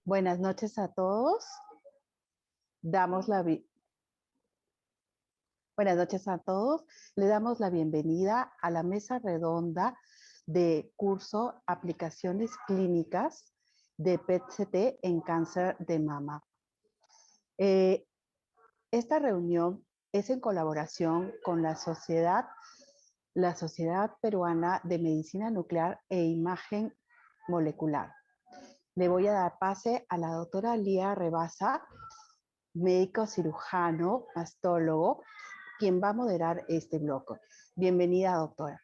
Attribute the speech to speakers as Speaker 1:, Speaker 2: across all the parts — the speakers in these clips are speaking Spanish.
Speaker 1: Buenas noches a todos. Damos la vi- Buenas noches a todos. Le damos la bienvenida a la mesa redonda de curso Aplicaciones Clínicas de PET-CT en cáncer de mama. Esta reunión es en colaboración con la Sociedad Peruana de Medicina Nuclear e Imagen Molecular. Le voy a dar pase a la doctora Lía Rebasa, médico cirujano, mastólogo, quien va a moderar este bloque. Bienvenida, doctora.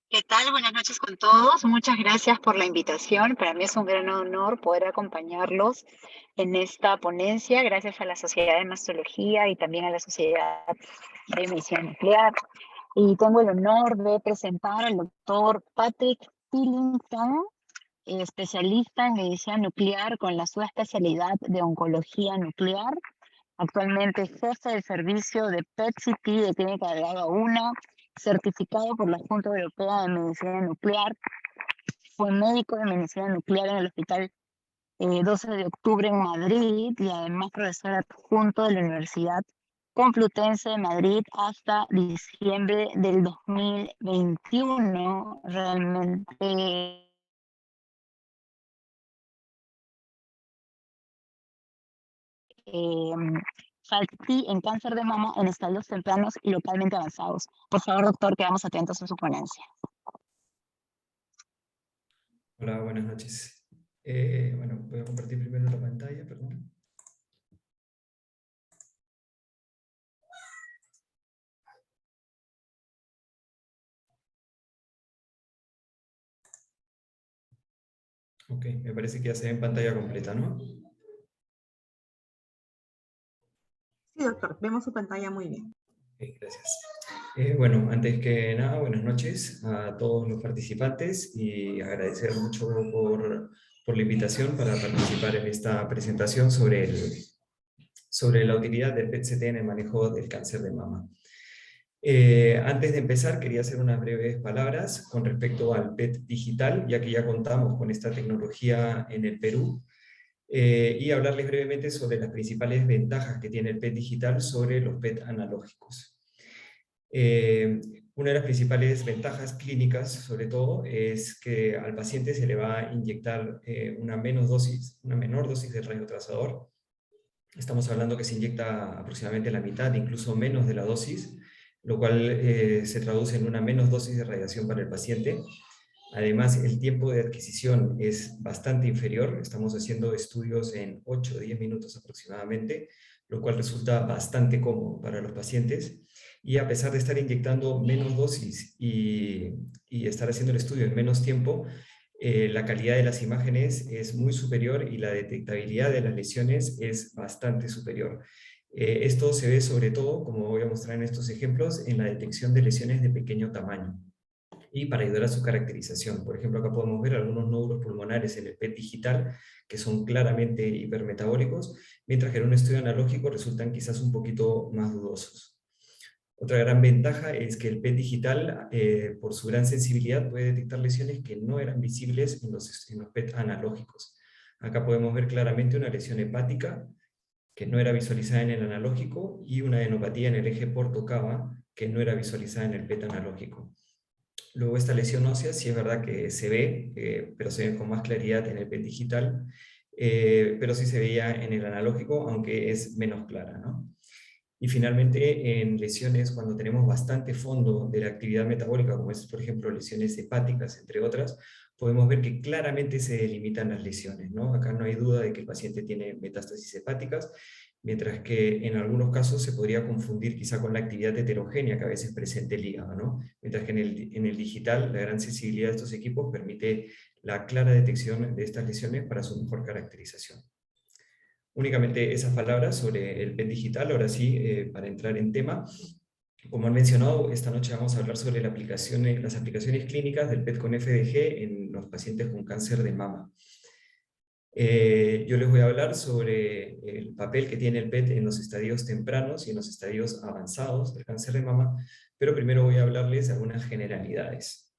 Speaker 2: ¿Qué tal? Buenas noches con todos. Muchas gracias por la invitación. Para mí es un gran honor poder acompañarlos en esta ponencia, gracias a la Sociedad de Mastología y también a la Sociedad de Medicina Nuclear. Y tengo el honor de presentar al doctor Patrick Tillington, especialista en medicina nuclear con la subespecialidad de oncología nuclear. Actualmente es jefe del servicio de PET-CT de Clínica de Grado 1, certificado por la Junta Europea de Medicina Nuclear. Fue médico de medicina nuclear en el Hospital 12 de Octubre en Madrid y además profesor adjunto de la Universidad Complutense de Madrid hasta diciembre del 2021. Realmente en cáncer de mama en estadios tempranos y localmente avanzados. Por favor, doctor, quedamos atentos a su ponencia.
Speaker 3: Hola, buenas noches. Bueno, voy a compartir primero la pantalla, perdón. Ok, me parece que ya se ve en pantalla completa, ¿no?
Speaker 4: Sí, doctor, vemos su pantalla muy bien.
Speaker 3: Gracias. Bueno, antes que nada, buenas noches a todos los participantes y agradecer mucho por la invitación para participar en esta presentación sobre la utilidad del PET-CT en el manejo del cáncer de mama. Antes de empezar, quería hacer unas breves palabras con respecto al PET digital, ya que ya contamos con esta tecnología en el Perú, y hablarles brevemente sobre las principales ventajas que tiene el PET digital sobre los PET analógicos. Una de las principales ventajas clínicas, sobre todo, es que al paciente se le va a inyectar una menor dosis de radiotrazador. Estamos hablando que se inyecta aproximadamente la mitad, incluso menos de la dosis, lo cual se traduce en una menos dosis de radiación para el paciente. Además, el tiempo de adquisición es bastante inferior. Estamos haciendo estudios en 8 o 10 minutos aproximadamente, lo cual resulta bastante cómodo para los pacientes. Y a pesar de estar inyectando menos dosis y estar haciendo el estudio en menos tiempo, la calidad de las imágenes es muy superior y la detectabilidad de las lesiones es bastante superior. Esto se ve sobre todo, como voy a mostrar en estos ejemplos, en la detección de lesiones de pequeño tamaño y para ayudar a su caracterización. Por ejemplo, acá podemos ver algunos nódulos pulmonares en el PET digital que son claramente hipermetabólicos, mientras que en un estudio analógico resultan quizás un poquito más dudosos. Otra gran ventaja es que el PET digital, por su gran sensibilidad, puede detectar lesiones que no eran visibles en los PET analógicos. Acá podemos ver claramente una lesión hepática que no era visualizada en el analógico y una adenopatía en el eje porto-cava que no era visualizada en el PET analógico. Luego esta lesión ósea sí es verdad que se ve, pero se ve con más claridad en el PET digital, pero sí se veía en el analógico, aunque es menos clara, ¿no? Y finalmente, en lesiones cuando tenemos bastante fondo de la actividad metabólica, como es por ejemplo lesiones hepáticas, entre otras, podemos ver que claramente se delimitan las lesiones, ¿no? Acá no hay duda de que el paciente tiene metástasis hepáticas, mientras que en algunos casos se podría confundir quizá con la actividad heterogénea que a veces presenta el hígado, ¿no? Mientras que en el digital la gran sensibilidad de estos equipos permite la clara detección de estas lesiones para su mejor caracterización. Únicamente esas palabras sobre el PET digital. Ahora sí, para entrar en tema, como han mencionado, esta noche vamos a hablar sobre las aplicaciones clínicas del PET con FDG en los pacientes con cáncer de mama. Yo les voy a hablar sobre el papel que tiene el PET en los estadios tempranos y en los estadios avanzados del cáncer de mama, pero primero voy a hablarles de algunas generalidades.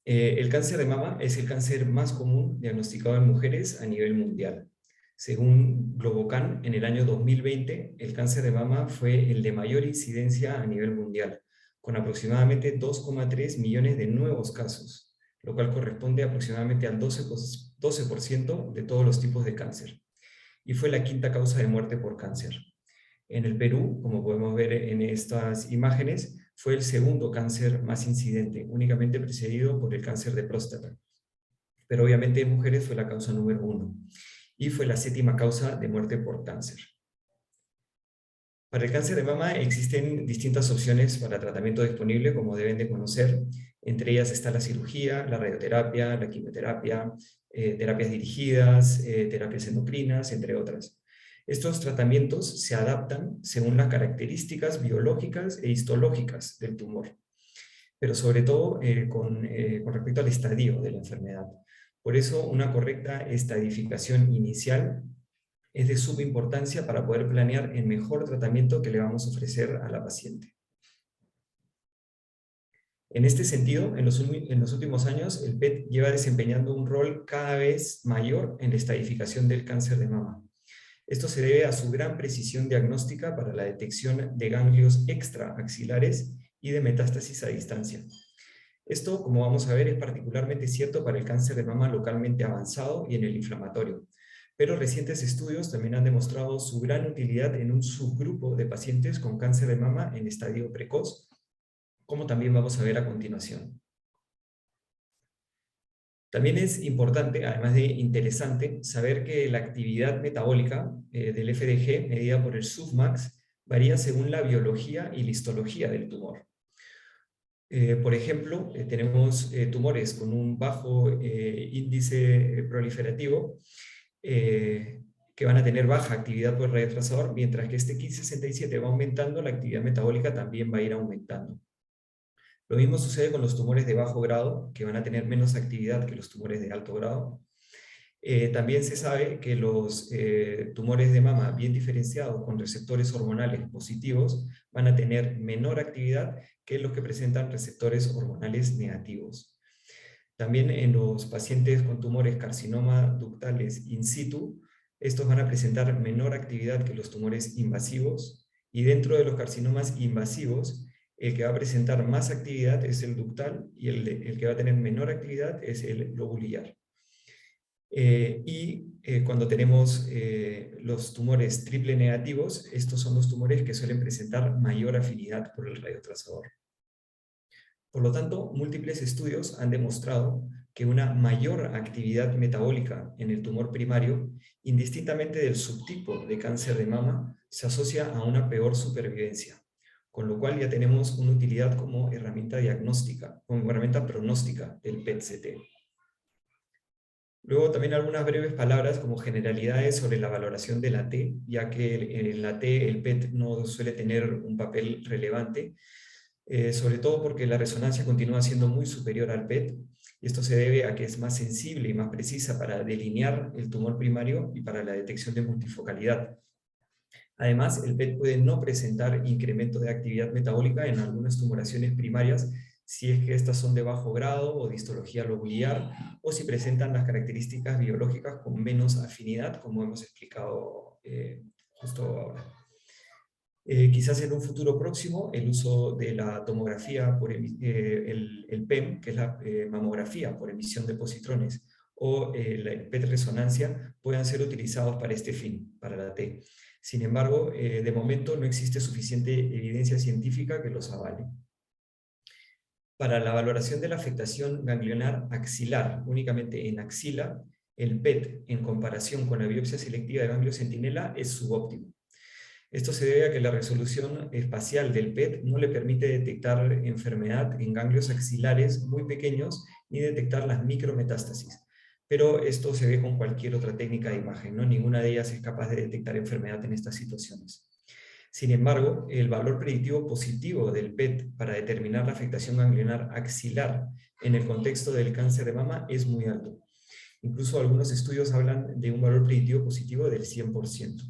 Speaker 3: El cáncer de mama es el cáncer más común diagnosticado en mujeres a nivel mundial. Según Globocan, en el año 2020, el cáncer de mama fue el de mayor incidencia a nivel mundial, con aproximadamente 2,3 millones de nuevos casos, lo cual corresponde aproximadamente al 12% de todos los tipos de cáncer. Y fue la quinta causa de muerte por cáncer. En el Perú, como podemos ver en estas imágenes, fue el segundo cáncer más incidente, únicamente precedido por el cáncer de próstata. Pero obviamente en mujeres fue la causa número 1 y fue la 7ª causa de muerte por cáncer. Para el cáncer de mama existen distintas opciones para tratamiento disponible, como deben de conocer. Entre ellas está la cirugía, la radioterapia, la quimioterapia, terapias dirigidas, terapias endocrinas, entre otras. Estos tratamientos se adaptan según las características biológicas e histológicas del tumor, pero sobre todo con respecto al estadio de la enfermedad. Por eso, una correcta estadificación inicial es de suma importancia para poder planear el mejor tratamiento que le vamos a ofrecer a la paciente. En este sentido, en los últimos años, el PET lleva desempeñando un rol cada vez mayor en la estadificación del cáncer de mama. Esto se debe a su gran precisión diagnóstica para la detección de ganglios extraaxilares y de metástasis a distancia. Esto, como vamos a ver, es particularmente cierto para el cáncer de mama localmente avanzado y en el inflamatorio. Pero recientes estudios también han demostrado su gran utilidad en un subgrupo de pacientes con cáncer de mama en estadio precoz, como también vamos a ver a continuación. También es importante, además de interesante, saber que la actividad metabólica del FDG, medida por el Sufmax, varía según la biología y la histología del tumor. Por ejemplo, tenemos tumores con un bajo índice proliferativo, que van a tener baja actividad por radiotrazador, mientras que este 1567 va aumentando, la actividad metabólica también va a ir aumentando. Lo mismo sucede con los tumores de bajo grado, que van a tener menos actividad que los tumores de alto grado. También se sabe que los tumores de mama bien diferenciados con receptores hormonales positivos van a tener menor actividad que los que presentan receptores hormonales negativos. También en los pacientes con tumores carcinoma ductales in situ, estos van a presentar menor actividad que los tumores invasivos, y dentro de los carcinomas invasivos, el que va a presentar más actividad es el ductal, y el que va a tener menor actividad es el lobulillar. Cuando tenemos los tumores triple negativos, estos son los tumores que suelen presentar mayor afinidad por el radiotrazador. Por lo tanto, múltiples estudios han demostrado que una mayor actividad metabólica en el tumor primario, indistintamente del subtipo de cáncer de mama, se asocia a una peor supervivencia, con lo cual ya tenemos una utilidad como herramienta diagnóstica, como herramienta pronóstica del PET-CT. Luego también algunas breves palabras como generalidades sobre la valoración de la T, ya que en la T el PET no suele tener un papel relevante, sobre todo porque la resonancia continúa siendo muy superior al PET, y esto se debe a que es más sensible y más precisa para delinear el tumor primario y para la detección de multifocalidad. Además, el PET puede no presentar incremento de actividad metabólica en algunas tumoraciones primarias, si es que estas son de bajo grado o de histología lobulillar, o si presentan las características biológicas con menos afinidad, como hemos explicado justo ahora. Quizás en un futuro próximo, el uso de la tomografía, el PEM, que es la mamografía por emisión de positrones, o la PET resonancia, puedan ser utilizados para este fin, para la T. Sin embargo, de momento no existe suficiente evidencia científica que los avale. Para la valoración de la afectación ganglionar axilar, únicamente en axila, el PET, en comparación con la biopsia selectiva de ganglio centinela, es subóptimo. Esto se debe a que la resolución espacial del PET no le permite detectar enfermedad en ganglios axilares muy pequeños ni detectar las micrometástasis. Pero esto se ve con cualquier otra técnica de imagen, ¿no? Ninguna de ellas es capaz de detectar enfermedad en estas situaciones. Sin embargo, el valor predictivo positivo del PET para determinar la afectación ganglionar axilar en el contexto del cáncer de mama es muy alto. Incluso algunos estudios hablan de un valor predictivo positivo del 100%.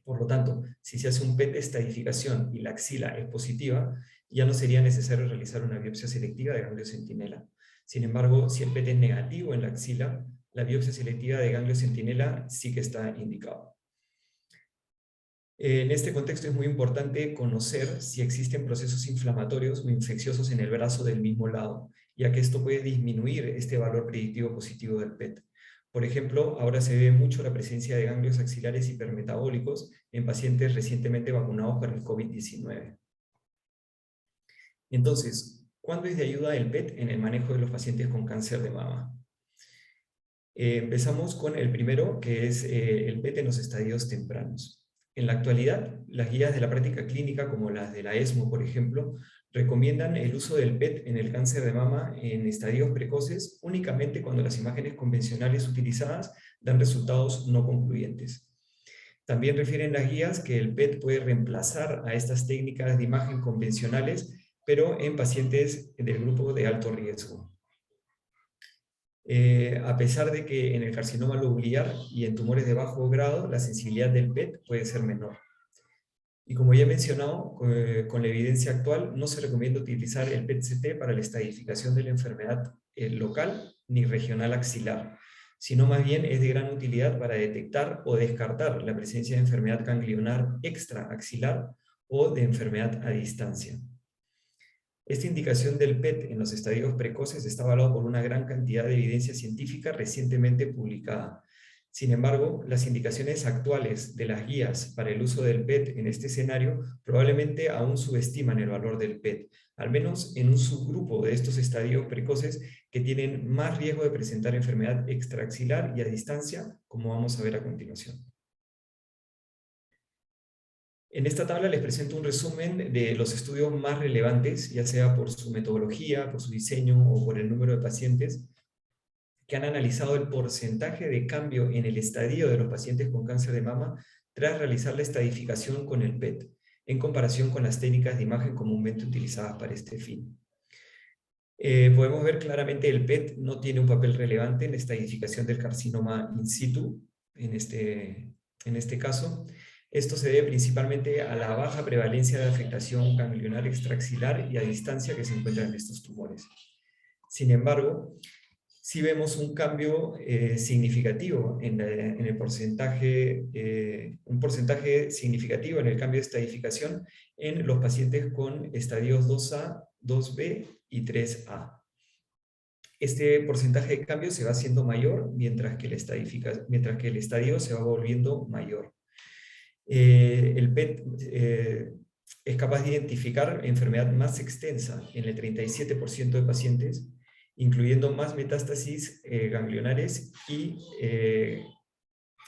Speaker 3: Por lo tanto, si se hace un PET de estadificación y la axila es positiva, ya no sería necesario realizar una biopsia selectiva de ganglio centinela. Sin embargo, si el PET es negativo en la axila, la biopsia selectiva de ganglio centinela sí que está indicado. En este contexto es muy importante conocer si existen procesos inflamatorios o infecciosos en el brazo del mismo lado, ya que esto puede disminuir este valor predictivo positivo del PET. Por ejemplo, ahora se ve mucho la presencia de ganglios axilares hipermetabólicos en pacientes recientemente vacunados para el COVID-19. Entonces, ¿cuándo es de ayuda el PET en el manejo de los pacientes con cáncer de mama? Empezamos con el primero, que es el PET en los estadios tempranos. En la actualidad, las guías de la práctica clínica, como las de la ESMO, por ejemplo, recomiendan el uso del PET en el cáncer de mama en estadios precoces únicamente cuando las imágenes convencionales utilizadas dan resultados no concluyentes. También refieren las guías que el PET puede reemplazar a estas técnicas de imagen convencionales, pero en pacientes del grupo de alto riesgo. A pesar de que en el carcinoma lobular y en tumores de bajo grado la sensibilidad del PET puede ser menor. Y como ya he mencionado, con la evidencia actual no se recomienda utilizar el PET-CT para la estadificación de la enfermedad local ni regional axilar, sino más bien es de gran utilidad para detectar o descartar la presencia de enfermedad ganglionar extraaxilar o de enfermedad a distancia. Esta indicación del PET en los estadios precoces está avalado por una gran cantidad de evidencia científica recientemente publicada. Sin embargo, las indicaciones actuales de las guías para el uso del PET en este escenario probablemente aún subestiman el valor del PET, al menos en un subgrupo de estos estadios precoces que tienen más riesgo de presentar enfermedad extraaxilar y a distancia, como vamos a ver a continuación. En esta tabla les presento un resumen de los estudios más relevantes, ya sea por su metodología, por su diseño o por el número de pacientes, que han analizado el porcentaje de cambio en el estadio de los pacientes con cáncer de mama tras realizar la estadificación con el PET, en comparación con las técnicas de imagen comúnmente utilizadas para este fin. Podemos ver claramente que el PET no tiene un papel relevante en la estadificación del carcinoma in situ, en este caso. Esto se debe principalmente a la baja prevalencia de afectación ganglionar extraaxilar y a distancia que se encuentra en estos tumores. Sin embargo, sí vemos un cambio significativo en el porcentaje, un porcentaje significativo en el cambio de estadificación en los pacientes con estadios 2A, 2B y 3A. Este porcentaje de cambio se va haciendo mayor mientras que el estadio se va volviendo mayor. El PET es capaz de identificar enfermedad más extensa en el 37% de pacientes, incluyendo más metástasis ganglionares y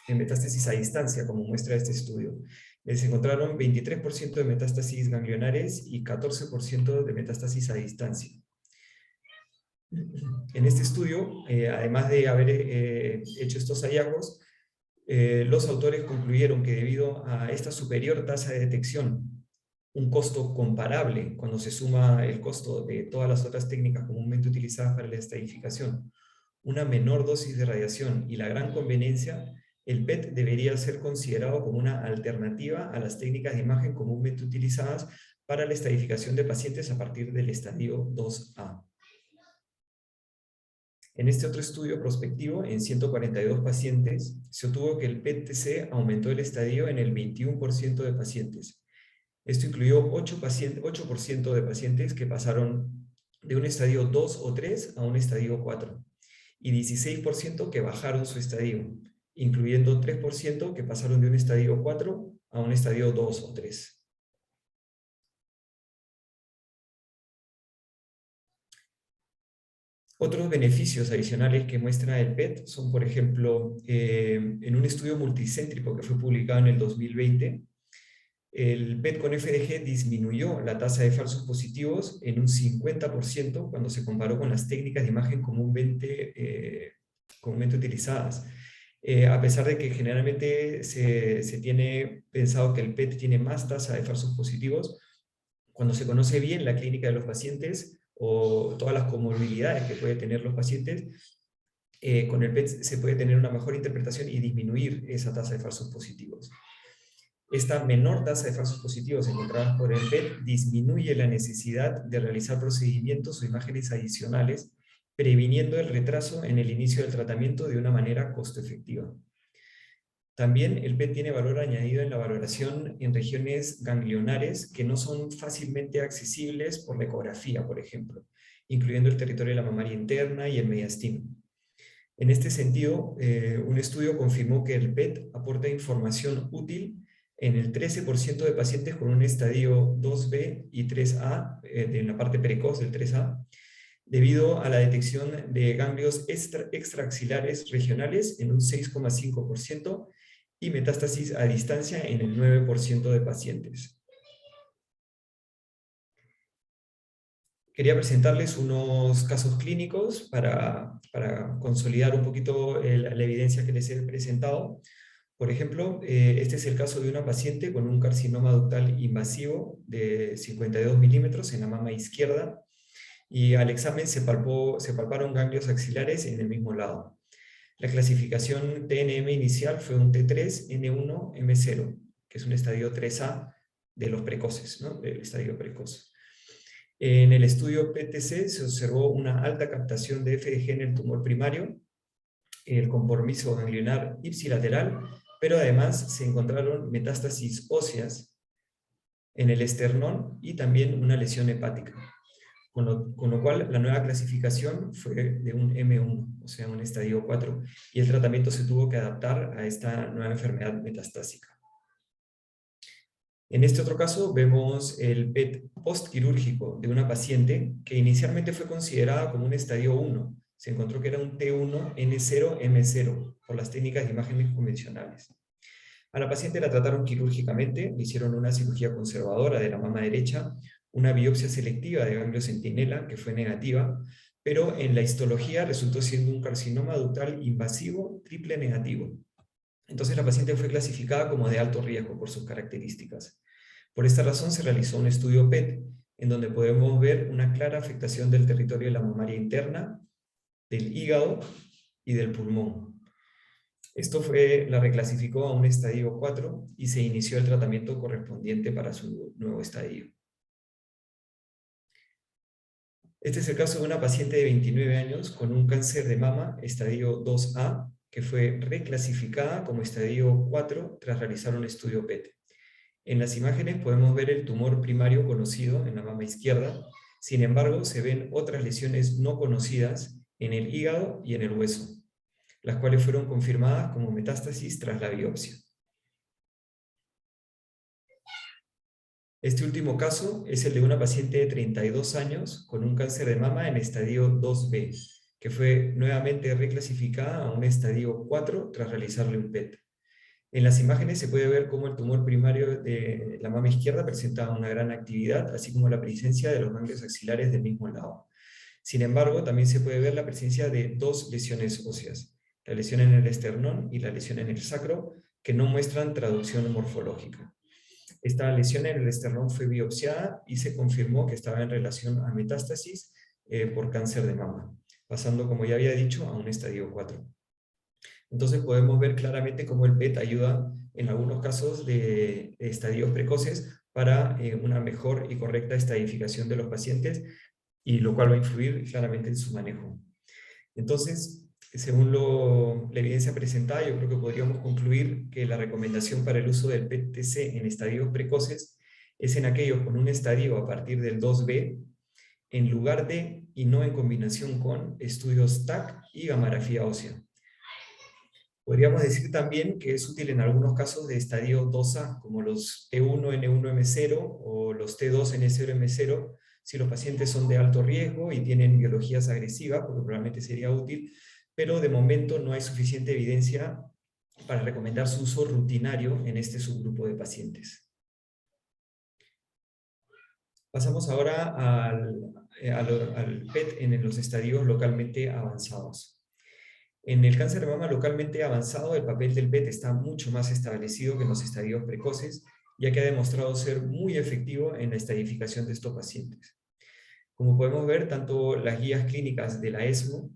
Speaker 3: metástasis a distancia, como muestra este estudio. Se encontraron 23% de metástasis ganglionares y 14% de metástasis a distancia. En este estudio, además de haber hecho estos hallazgos, los autores concluyeron que debido a esta superior tasa de detección, un costo comparable cuando se suma el costo de todas las otras técnicas comúnmente utilizadas para la estadificación, una menor dosis de radiación y la gran conveniencia, el PET debería ser considerado como una alternativa a las técnicas de imagen comúnmente utilizadas para la estadificación de pacientes a partir del estadio 2A. En este otro estudio prospectivo, en 142 pacientes, se obtuvo que el PET-TC aumentó el estadio en el 21% de pacientes. Esto incluyó 8% de pacientes que pasaron de un estadio 2 o 3 a un estadio 4, y 16% que bajaron su estadio, incluyendo 3% que pasaron de un estadio 4 a un estadio 2 o 3. Otros beneficios adicionales que muestra el PET son, por ejemplo, en un estudio multicéntrico que fue publicado en el 2020, el PET con FDG disminuyó la tasa de falsos positivos en un 50% cuando se comparó con las técnicas de imagen comúnmente utilizadas. A pesar de que generalmente se tiene pensado que el PET tiene más tasa de falsos positivos, cuando se conoce bien la clínica de los pacientes o todas las comorbilidades que pueden tener los pacientes, con el PET se puede tener una mejor interpretación y disminuir esa tasa de falsos positivos. Esta menor tasa de falsos positivos encontradas por el PET disminuye la necesidad de realizar procedimientos o imágenes adicionales previniendo el retraso en el inicio del tratamiento de una manera costo efectiva. También el PET tiene valor añadido en la valoración en regiones ganglionares que no son fácilmente accesibles por la ecografía, por ejemplo, incluyendo el territorio de la mamaria interna y el mediastino. En este sentido, un estudio confirmó que el PET aporta información útil en el 13% de pacientes con un estadio 2B y 3A, en la parte precoz del 3A, debido a la detección de ganglios extraaxilares regionales en un 6,5% y metástasis a distancia en el 9% de pacientes. Quería presentarles unos casos clínicos para consolidar un poquito la evidencia que les he presentado. Por ejemplo, este es el caso de una paciente con un carcinoma ductal invasivo de 52 milímetros en la mama izquierda, y al examen se palparon ganglios axilares en el mismo lado. La clasificación TNM inicial fue un T3N1M0, que es un estadio 3A de los precoces, ¿no? Del estadio precoz. En el estudio PTC se observó una alta captación de FDG en el tumor primario, el compromiso ganglionar ipsilateral, pero además se encontraron metástasis óseas en el esternón y también una lesión hepática. Con lo cual, la nueva clasificación fue de un M1, o sea, un estadio 4, y el tratamiento se tuvo que adaptar a esta nueva enfermedad metastásica. En este otro caso, vemos el PET postquirúrgico de una paciente que inicialmente fue considerada como un estadio 1. Se encontró que era un T1N0M0 por las técnicas de imágenes convencionales. A la paciente la trataron quirúrgicamente, le hicieron una cirugía conservadora de la mama derecha, una biopsia selectiva de ganglio centinela, que fue negativa, pero en la histología resultó siendo un carcinoma ductal invasivo triple negativo. Entonces la paciente fue clasificada como de alto riesgo por sus características. Por esta razón se realizó un estudio PET, en donde podemos ver una clara afectación del territorio de la mamaria interna, del hígado y del pulmón. Esto la reclasificó a un estadio 4 y se inició el tratamiento correspondiente para su nuevo estadio. Este es el caso de una paciente de 29 años con un cáncer de mama, estadio 2A, que fue reclasificada como estadio 4 tras realizar un estudio PET. En las imágenes podemos ver el tumor primario conocido en la mama izquierda, sin embargo se ven otras lesiones no conocidas en el hígado y en el hueso, las cuales fueron confirmadas como metástasis tras la biopsia. Este último caso es el de una paciente de 32 años con un cáncer de mama en estadio 2B, que fue nuevamente reclasificada a un estadio 4 tras realizarle un PET. En las imágenes se puede ver cómo el tumor primario de la mama izquierda presenta una gran actividad, así como la presencia de los ganglios axilares del mismo lado. Sin embargo, también se puede ver la presencia de dos lesiones óseas, la lesión en el esternón y la lesión en el sacro, que no muestran traducción morfológica. Esta lesión en el esternón fue biopsiada y se confirmó que estaba en relación a metástasis por cáncer de mama, pasando, como ya había dicho, a un estadio 4. Entonces podemos ver claramente cómo el PET ayuda en algunos casos de estadios precoces para una mejor y correcta estadificación de los pacientes, y lo cual va a influir claramente en su manejo. Entonces, según la evidencia presentada, yo creo que podríamos concluir que la recomendación para el uso del PET-TC en estadios precoces es en aquellos con un estadio a partir del 2B, en lugar de y no en combinación con estudios TAC y gammagrafía ósea. Podríamos decir también que es útil en algunos casos de estadio 2A, como los T1N1M0 o los T2N0M0, si los pacientes son de alto riesgo y tienen biologías agresivas, porque probablemente sería útil, pero de momento no hay suficiente evidencia para recomendar su uso rutinario en este subgrupo de pacientes. Pasamos ahora al PET en los estadios localmente avanzados. En el cáncer de mama localmente avanzado, el papel del PET está mucho más establecido que en los estadios precoces, ya que ha demostrado ser muy efectivo en la estadificación de estos pacientes. Como podemos ver, tanto las guías clínicas de la ESMO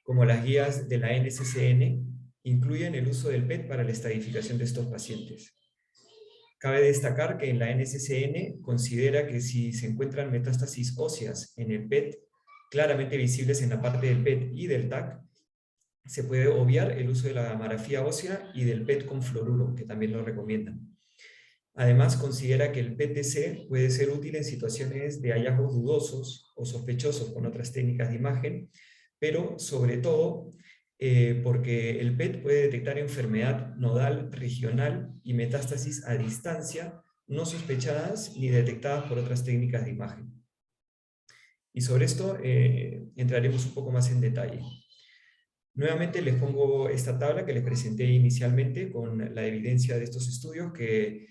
Speaker 3: como las guías de la NCCN incluyen el uso del PET para la estadificación de estos pacientes. Cabe destacar que en la NCCN considera que si se encuentran metástasis óseas en el PET, claramente visibles en la parte del PET y del TAC, se puede obviar el uso de la gammagrafía ósea y del PET con fluoruro, que también lo recomiendan. Además, considera que el PET-DC puede ser útil en situaciones de hallazgos dudosos o sospechosos con otras técnicas de imagen, pero sobre todo porque el PET puede detectar enfermedad nodal regional y metástasis a distancia no sospechadas ni detectadas por otras técnicas de imagen. Y sobre esto entraremos un poco más en detalle. Nuevamente les pongo esta tabla que les presenté inicialmente con la evidencia de estos estudios que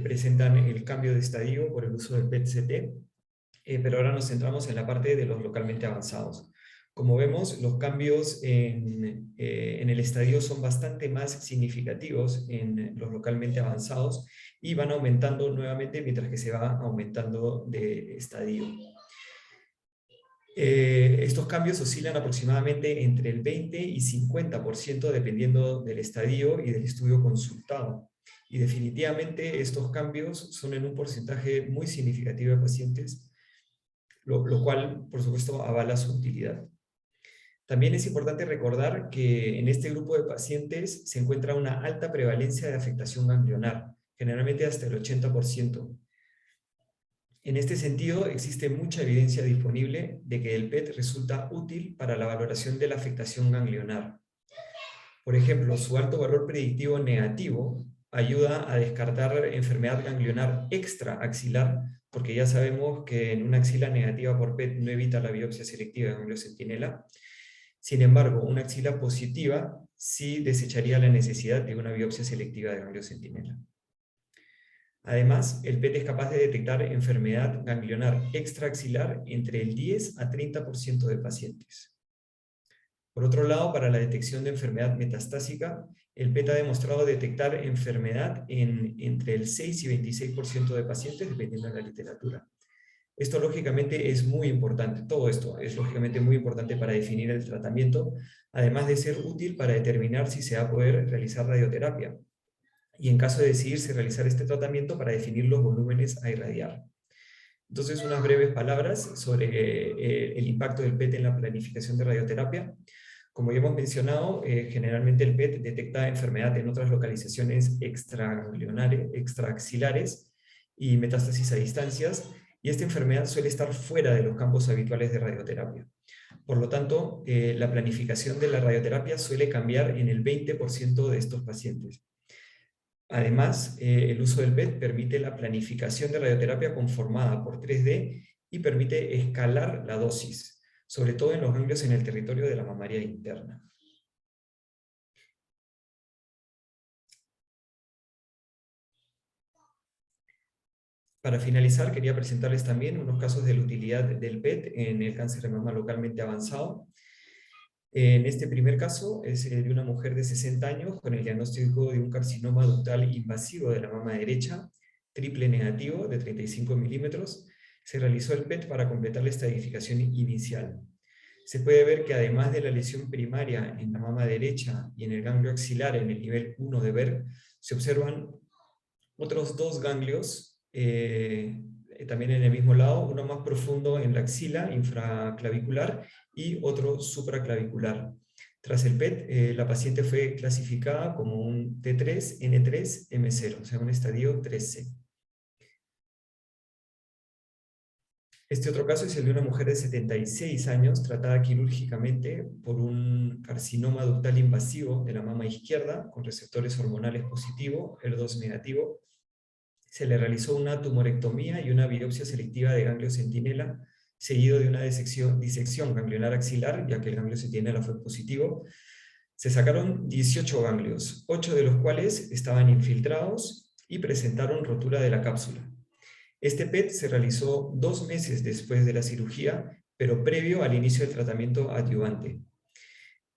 Speaker 3: presentan el cambio de estadio por el uso del PET-CT, pero ahora nos centramos en la parte de los localmente avanzados. Como vemos, los cambios en el estadio son bastante más significativos en los localmente avanzados y van aumentando nuevamente mientras que se va aumentando de estadio. Estos cambios oscilan aproximadamente entre el 20 y 50% dependiendo del estadio y del estudio consultado. Y definitivamente estos cambios son en un porcentaje muy significativo de pacientes, lo cual, por supuesto, avala su utilidad. También es importante recordar que en este grupo de pacientes se encuentra una alta prevalencia de afectación ganglionar, generalmente hasta el 80%. En este sentido, existe mucha evidencia disponible de que el PET resulta útil para la valoración de la afectación ganglionar. Por ejemplo, su alto valor predictivo negativo ayuda a descartar enfermedad ganglionar extraaxilar, porque ya sabemos que en una axila negativa por PET no evita la biopsia selectiva de ganglio centinela. Sin embargo, una axila positiva sí desecharía la necesidad de una biopsia selectiva de ganglio centinela. Además, el PET es capaz de detectar enfermedad ganglionar extraaxilar entre el 10 a 30% de pacientes. Por otro lado, para la detección de enfermedad metastásica, el PET ha demostrado detectar enfermedad en entre el 6 y 26% de pacientes, dependiendo de la literatura. Esto lógicamente es muy importante, todo esto es lógicamente muy importante para definir el tratamiento, además de ser útil para determinar si se va a poder realizar radioterapia, y en caso de decidirse realizar este tratamiento para definir los volúmenes a irradiar. Entonces, unas breves palabras sobre el impacto del PET en la planificación de radioterapia. Como ya hemos mencionado, generalmente el PET detecta enfermedad en otras localizaciones extraganglionares, extraaxilares y metástasis a distancias, y esta enfermedad suele estar fuera de los campos habituales de radioterapia. Por lo tanto, la planificación de la radioterapia suele cambiar en el 20% de estos pacientes. Además, el uso del PET permite la planificación de radioterapia conformada por 3D y permite escalar la dosis, sobre todo en los ganglios en el territorio de la mamaria interna. Para finalizar, quería presentarles también unos casos de la utilidad del PET en el cáncer de mama localmente avanzado. En este primer caso es de una mujer de 60 años con el diagnóstico de un carcinoma ductal invasivo de la mama derecha, triple negativo de 35 milímetros. Se realizó el PET para completar la estadificación inicial. Se puede ver que además de la lesión primaria en la mama derecha y en el ganglio axilar en el nivel 1 de Berg, se observan otros dos ganglios también en el mismo lado, uno más profundo en la axila infraclavicular y otro supraclavicular. Tras el PET, la paciente fue clasificada como un T3, N3, M0, o sea, un estadio 3C. Este otro caso es el de una mujer de 76 años, tratada quirúrgicamente por un carcinoma ductal invasivo de la mama izquierda, con receptores hormonales positivos, HER2 negativo. Se le realizó una tumorectomía y una biopsia selectiva de ganglio centinela, seguido de una disección ganglionar axilar, ya que el ganglio centinela fue positivo. Se sacaron 18 ganglios, 8 de los cuales estaban infiltrados y presentaron rotura de la cápsula. Este PET se realizó 2 meses después de la cirugía, pero previo al inicio del tratamiento adyuvante.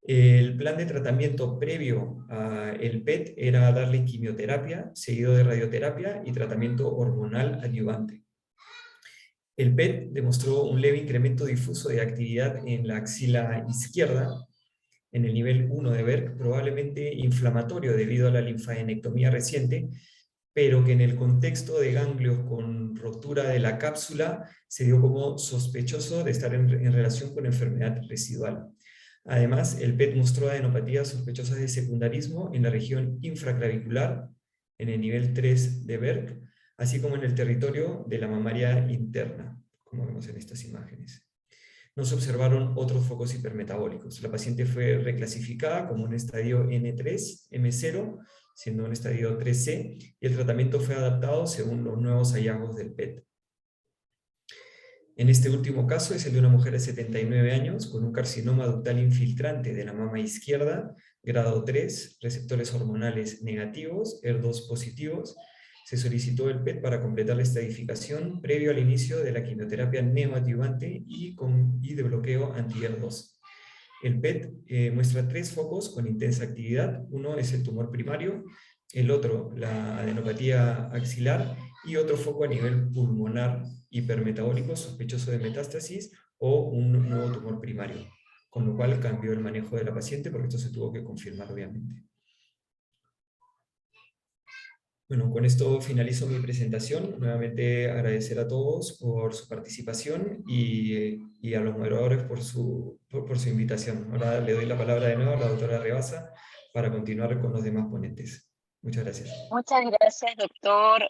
Speaker 3: El plan de tratamiento previo al PET era darle quimioterapia, seguido de radioterapia y tratamiento hormonal adyuvante. El PET demostró un leve incremento difuso de actividad en la axila izquierda, en el nivel 1 de Berg, probablemente inflamatorio debido a la linfadenectomía reciente, pero que en el contexto de ganglios con rotura de la cápsula se dio como sospechoso de estar en relación con enfermedad residual. Además, el PET mostró adenopatías sospechosas de secundarismo en la región infraclavicular, en el nivel 3 de Berg, así como en el territorio de la mamaria interna, como vemos en estas imágenes. No se observaron otros focos hipermetabólicos. La paciente fue reclasificada como un estadio N3, M0, siendo un estadio 3C, y el tratamiento fue adaptado según los nuevos hallazgos del PET. En este último caso es el de una mujer de 79 años con un carcinoma ductal infiltrante de la mama izquierda, grado 3, receptores hormonales negativos, ER2 positivos. Se solicitó el PET para completar la estadificación previo al inicio de la quimioterapia neoadyuvante y de bloqueo anti-ER2. El PET muestra 3 focos con intensa actividad. Uno es el tumor primario, el otro la adenopatía axilar y otro foco a nivel pulmonar hipermetabólico sospechoso de metástasis o un nuevo tumor primario, con lo cual cambió el manejo de la paciente porque esto se tuvo que confirmar obviamente. Bueno, con esto finalizo mi presentación. Nuevamente agradecer a todos por su participación y a los moderadores por su invitación. Ahora le doy la palabra de nuevo a la doctora Rebasa para continuar con los demás ponentes. Muchas gracias.
Speaker 2: Muchas gracias, doctor,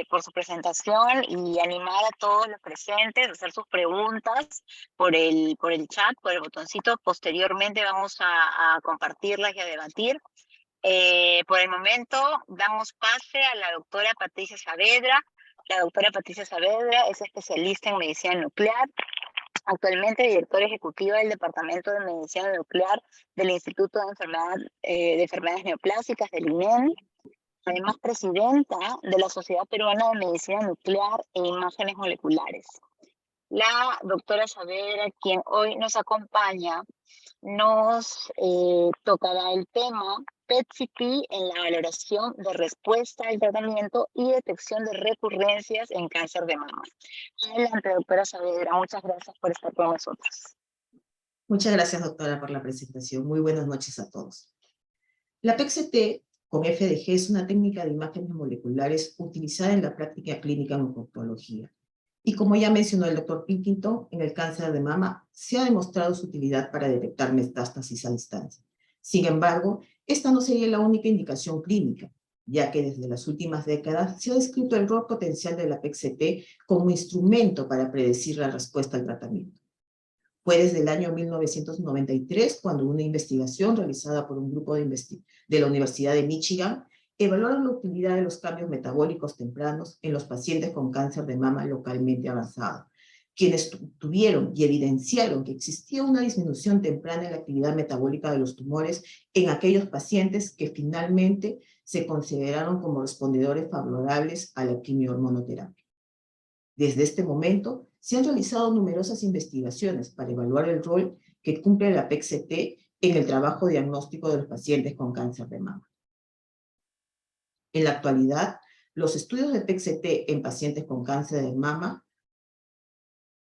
Speaker 2: por su presentación y animar a todos los presentes a hacer sus preguntas por el chat, por el botoncito. Posteriormente vamos a compartirlas y a debatir. Por el momento damos pase a la doctora Patricia Saavedra. La doctora Patricia Saavedra es especialista en medicina nuclear, actualmente directora ejecutiva del Departamento de Medicina Nuclear del Instituto de Enfermedades Neoplásicas del INEN. Además, presidenta de la Sociedad Peruana de Medicina Nuclear e Imágenes Moleculares. La doctora Saavedra, quien hoy nos acompaña, nos tocará el tema PET-CT en la valoración de respuesta al tratamiento y detección de recurrencias en cáncer de mama. Adelante, doctora Saavedra, muchas gracias por estar con nosotros.
Speaker 5: Muchas gracias, doctora, por la presentación. Muy buenas noches a todos. La PET-CT con FDG es una técnica de imágenes moleculares utilizada en la práctica clínica en oncología. Y como ya mencionó el doctor Pilkington, en el cáncer de mama se ha demostrado su utilidad para detectar metástasis a distancia. Sin embargo, esta no sería la única indicación clínica, ya que desde las últimas décadas se ha descrito el rol potencial de la PET-CT como instrumento para predecir la respuesta al tratamiento. Fue desde el año 1993 cuando una investigación realizada por un grupo de la Universidad de Michigan evaluaron la utilidad de los cambios metabólicos tempranos en los pacientes con cáncer de mama localmente avanzado, quienes tuvieron y evidenciaron que existía una disminución temprana en la actividad metabólica de los tumores en aquellos pacientes que finalmente se consideraron como respondedores favorables a la quimiohormonoterapia. Desde este momento, se han realizado numerosas investigaciones para evaluar el rol que cumple la PET-CT en el trabajo diagnóstico de los pacientes con cáncer de mama. En la actualidad, los estudios de PET-CT en pacientes con cáncer de mama,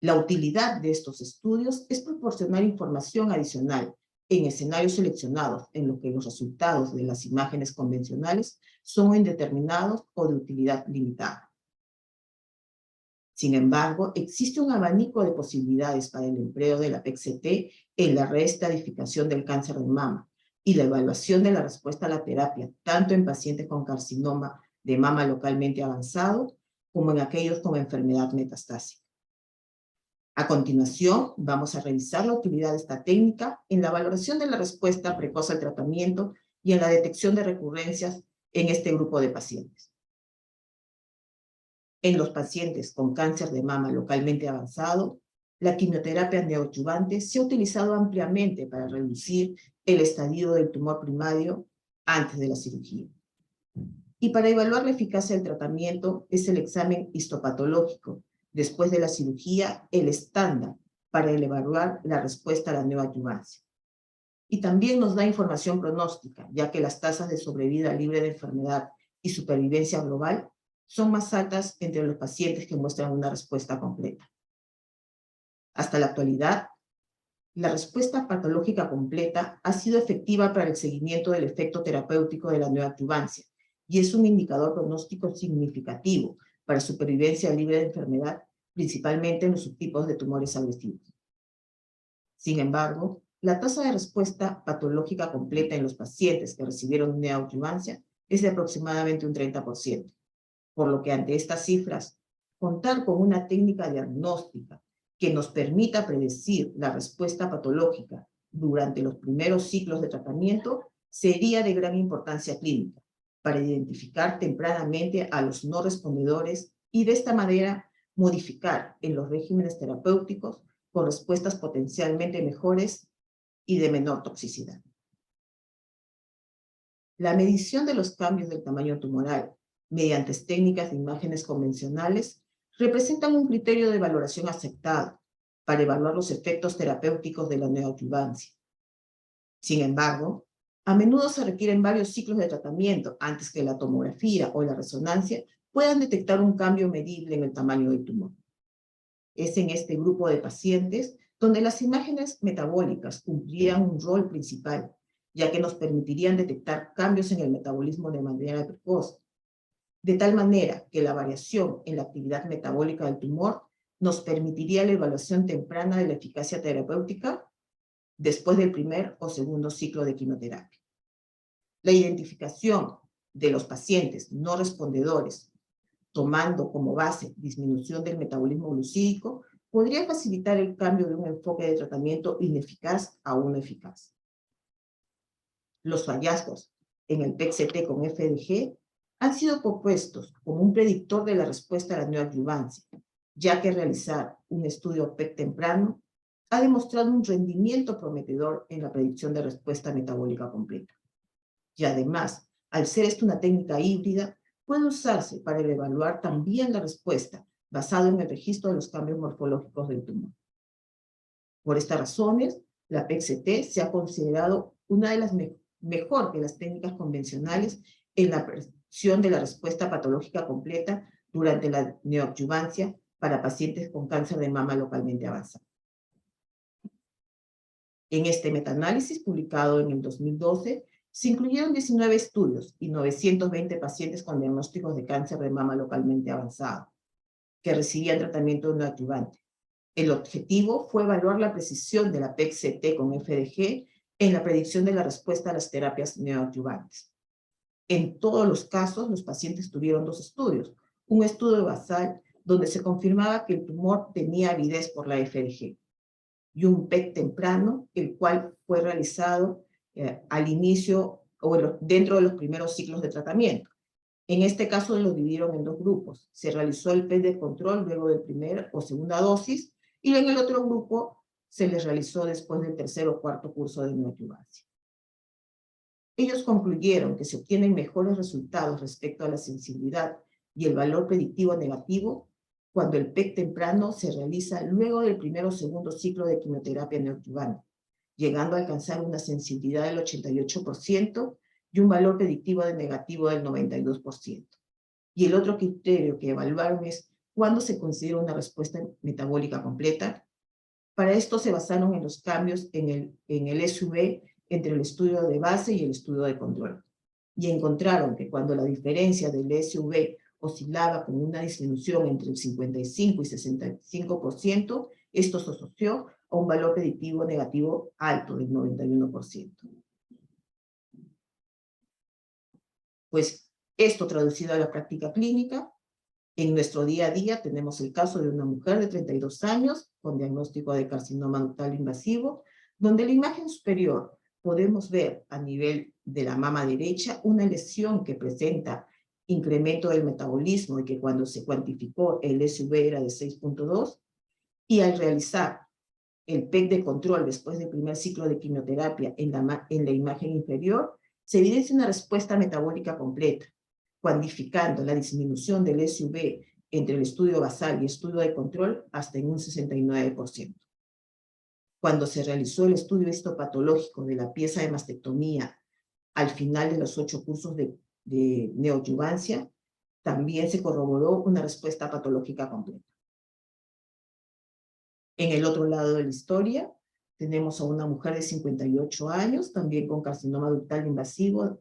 Speaker 5: la utilidad de estos estudios es proporcionar información adicional en escenarios seleccionados en los que los resultados de las imágenes convencionales son indeterminados o de utilidad limitada. Sin embargo, existe un abanico de posibilidades para el empleo de la PET-CT en la reestadificación del cáncer de mama y la evaluación de la respuesta a la terapia, tanto en pacientes con carcinoma de mama localmente avanzado como en aquellos con enfermedad metastásica. A continuación, vamos a revisar la utilidad de esta técnica en la valoración de la respuesta precoz al tratamiento y en la detección de recurrencias en este grupo de pacientes. En los pacientes con cáncer de mama localmente avanzado, la quimioterapia neoadyuvante se ha utilizado ampliamente para reducir el estadio del tumor primario antes de la cirugía. Y para evaluar la eficacia del tratamiento es el examen histopatológico, después de la cirugía, el estándar para evaluar la respuesta a la neoadyuvancia. Y también nos da información pronóstica, ya que las tasas de sobrevida libre de enfermedad y supervivencia global son más altas entre los pacientes que muestran una respuesta completa. Hasta la actualidad, la respuesta patológica completa ha sido efectiva para el seguimiento del efecto terapéutico de la neoadyuvancia y es un indicador pronóstico significativo para supervivencia libre de enfermedad, principalmente en los subtipos de tumores agresivos. Sin embargo, la tasa de respuesta patológica completa en los pacientes que recibieron neoadjuvancia es de aproximadamente un 30%, por lo que ante estas cifras, contar con una técnica diagnóstica que nos permita predecir la respuesta patológica durante los primeros ciclos de tratamiento sería de gran importancia clínica para identificar tempranamente a los no respondedores y de esta manera modificar en los regímenes terapéuticos con respuestas potencialmente mejores y de menor toxicidad. La medición de los cambios del tamaño tumoral mediante técnicas de imágenes convencionales representan un criterio de valoración aceptado para evaluar los efectos terapéuticos de la neoadjuvancia. Sin embargo, a menudo se requieren varios ciclos de tratamiento antes que la tomografía o la resonancia puedan detectar un cambio medible en el tamaño del tumor. Es en este grupo de pacientes donde las imágenes metabólicas cumplirían un rol principal, ya que nos permitirían detectar cambios en el metabolismo de manera precoz, de tal manera que la variación en la actividad metabólica del tumor nos permitiría la evaluación temprana de la eficacia terapéutica después del primer o segundo ciclo de quimioterapia. La identificación de los pacientes no respondedores, tomando como base disminución del metabolismo glucídico, podría facilitar el cambio de un enfoque de tratamiento ineficaz a uno eficaz. Los hallazgos en el PET-CT con FDG han sido propuestos como un predictor de la respuesta a la neoadjuvancia, ya que realizar un estudio PET temprano ha demostrado un rendimiento prometedor en la predicción de respuesta metabólica completa. Y además, al ser esto una técnica híbrida, puede usarse para evaluar también la respuesta basado en el registro de los cambios morfológicos del tumor. Por estas razones, la PET-CT se ha considerado una de las mejor que las técnicas convencionales en la predicción de la respuesta patológica completa durante la neoadjuvancia para pacientes con cáncer de mama localmente avanzado. En este metaanálisis publicado en el 2012, se incluyeron 19 estudios y 920 pacientes con diagnósticos de cáncer de mama localmente avanzado, que recibían tratamiento neoadjuvante. El objetivo fue evaluar la precisión de la PET-CT con FDG en la predicción de la respuesta a las terapias neoadjuvantes. En todos los casos, los pacientes tuvieron dos estudios. Un estudio basal donde se confirmaba que el tumor tenía avidez por la FDG, y un PET temprano, el cual fue realizado al inicio o dentro de los primeros ciclos de tratamiento. En este caso los dividieron en dos grupos. Se realizó el PET de control luego del primer o segunda dosis, y en el otro grupo se les realizó después del tercer o cuarto curso de neoadjuvancia. Ellos concluyeron que se obtienen mejores resultados respecto a la sensibilidad y el valor predictivo negativo cuando el PET temprano se realiza luego del primer o segundo ciclo de quimioterapia neoadjuvante, llegando a alcanzar una sensibilidad del 88% y un valor predictivo de negativo del 92%. Y el otro criterio que evaluaron es cuándo se considera una respuesta metabólica completa. Para esto se basaron en los cambios en el SUV entre el estudio de base y el estudio de control. Y encontraron que cuando la diferencia del SUV oscilaba con una disminución entre el 55 y 65%, esto se asoció a un valor predictivo negativo alto del 91%. Pues esto traducido a la práctica clínica, en nuestro día a día tenemos el caso de una mujer de 32 años con diagnóstico de carcinoma ductal invasivo, donde en la imagen superior podemos ver a nivel de la mama derecha una lesión que presenta incremento del metabolismo y que cuando se cuantificó el SUV era de 6.2, y al realizar el PET de control después del primer ciclo de quimioterapia en la imagen inferior, se evidencia una respuesta metabólica completa, cuantificando la disminución del SUV entre el estudio basal y estudio de control hasta en un 69%. Cuando se realizó el estudio histopatológico de la pieza de mastectomía al final de los 8 cursos de neoadjuvancia, también se corroboró una respuesta patológica completa. En el otro lado de la historia, tenemos a una mujer de 58 años, también con carcinoma ductal invasivo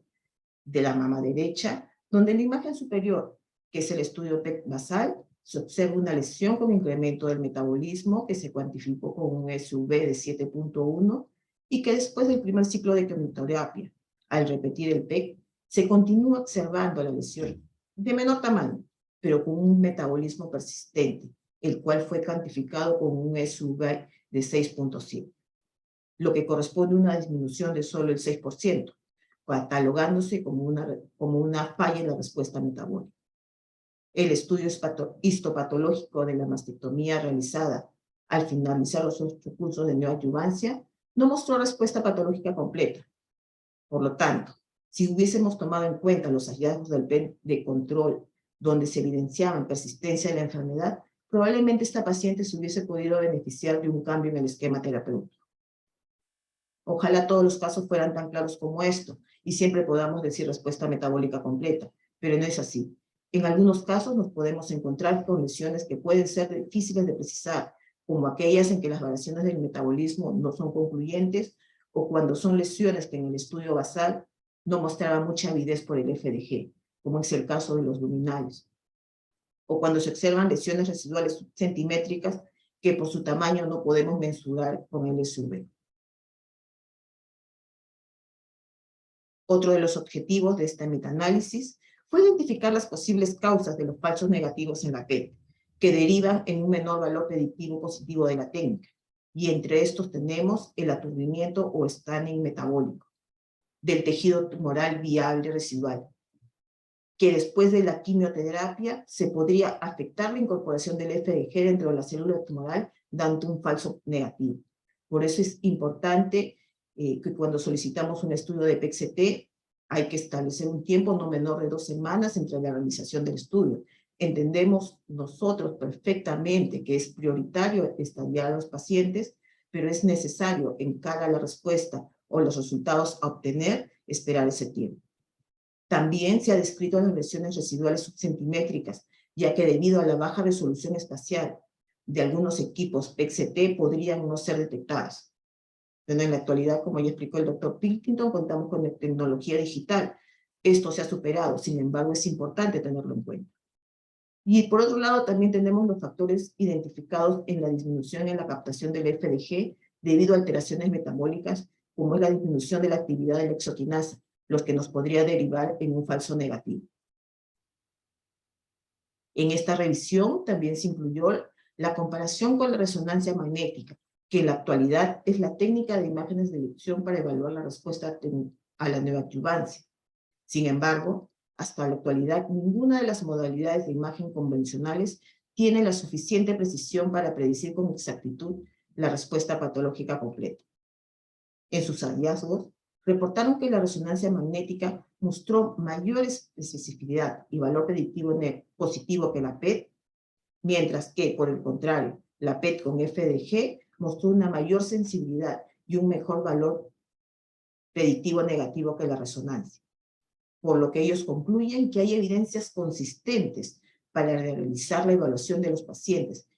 Speaker 5: de la mama derecha, donde en la imagen superior, que es el estudio PET basal, se observa una lesión con incremento del metabolismo que se cuantificó con un SUV de 7.1 y que después del primer ciclo de quimioterapia, al repetir el PET, se continúa observando la lesión de menor tamaño, pero con un metabolismo persistente, el cual fue cuantificado con un SUV de 6.7, lo que corresponde a una disminución de solo el 6%, catalogándose como una falla en la respuesta metabólica. El estudio histopatológico de la mastectomía realizada al finalizar los 8 cursos de neoadyuvancia no mostró respuesta patológica completa. Por lo tanto, si hubiésemos tomado en cuenta los hallazgos del PET de control donde se evidenciaba persistencia de la enfermedad, probablemente esta paciente se hubiese podido beneficiar de un cambio en el esquema terapéutico. Ojalá todos los casos fueran tan claros como esto y siempre podamos decir respuesta metabólica completa, pero no es así. En algunos casos nos podemos encontrar con lesiones que pueden ser difíciles de precisar, como aquellas en que las variaciones del metabolismo no son concluyentes o cuando son lesiones que en el estudio basal no mostraban mucha avidez por el FDG, como es el caso de los luminales, o cuando se observan lesiones residuales subcentimétricas que por su tamaño no podemos mensurar con el SUV. Otro de los objetivos de este metaanálisis fue identificar las posibles causas de los falsos negativos en la PET, que derivan en un menor valor predictivo positivo de la técnica, y entre estos tenemos el aturdimiento o stunning metabólico del tejido tumoral viable residual, que después de la quimioterapia se podría afectar la incorporación del FDG dentro de la célula tumoral, dando un falso negativo. Por eso es importante que cuando solicitamos un estudio de PET-CT hay que establecer un tiempo no menor de 2 semanas entre la realización del estudio. Entendemos nosotros perfectamente que es prioritario estudiar a los pacientes, pero es necesario en cara a la respuesta o los resultados a obtener, esperar ese tiempo. También se ha descrito las lesiones residuales subcentimétricas, ya que debido a la baja resolución espacial de algunos equipos PET-CT podrían no ser detectadas. Pero en la actualidad, como ya explicó el doctor Pilkington, contamos con la tecnología digital. Esto se ha superado, sin embargo, es importante tenerlo en cuenta. Y por otro lado, también tenemos los factores identificados en la disminución en la captación del FDG debido a alteraciones metabólicas, como es la disminución de la actividad de la exoquinasa, los que nos podría derivar en un falso negativo. En esta revisión también se incluyó la comparación con la resonancia magnética, que en la actualidad es la técnica de imágenes de elección para evaluar la respuesta a la neoadyuvancia. Sin embargo, hasta la actualidad, ninguna de las modalidades de imagen convencionales tiene la suficiente precisión para predecir con exactitud la respuesta patológica completa. En sus hallazgos, reportaron que la resonancia magnética mostró mayor especificidad y valor predictivo positivo que la PET, mientras que, por el contrario, la PET con FDG mostró una mayor sensibilidad y un mejor valor predictivo negativo que la resonancia, por lo que ellos concluyen que hay evidencias consistentes para realizar la evaluación de los pacientes,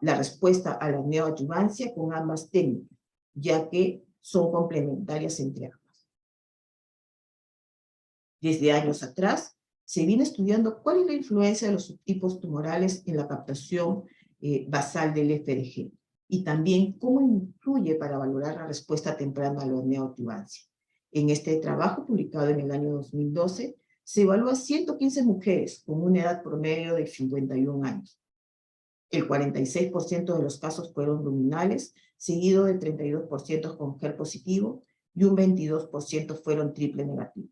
Speaker 5: la respuesta a la neoadyuvancia con ambas técnicas, ya que son complementarias entre ambas. Desde años atrás, se viene estudiando cuál es la influencia de los subtipos tumorales en la captación basal del FDG, y también cómo influye para valorar la respuesta temprana a la neoadyuvancia. En este trabajo, publicado en el año 2012, se evaluó a 115 mujeres con una edad promedio de 51 años. El 46% de los casos fueron luminales, seguido del 32% con HER positivo y un 22% fueron triple negativo.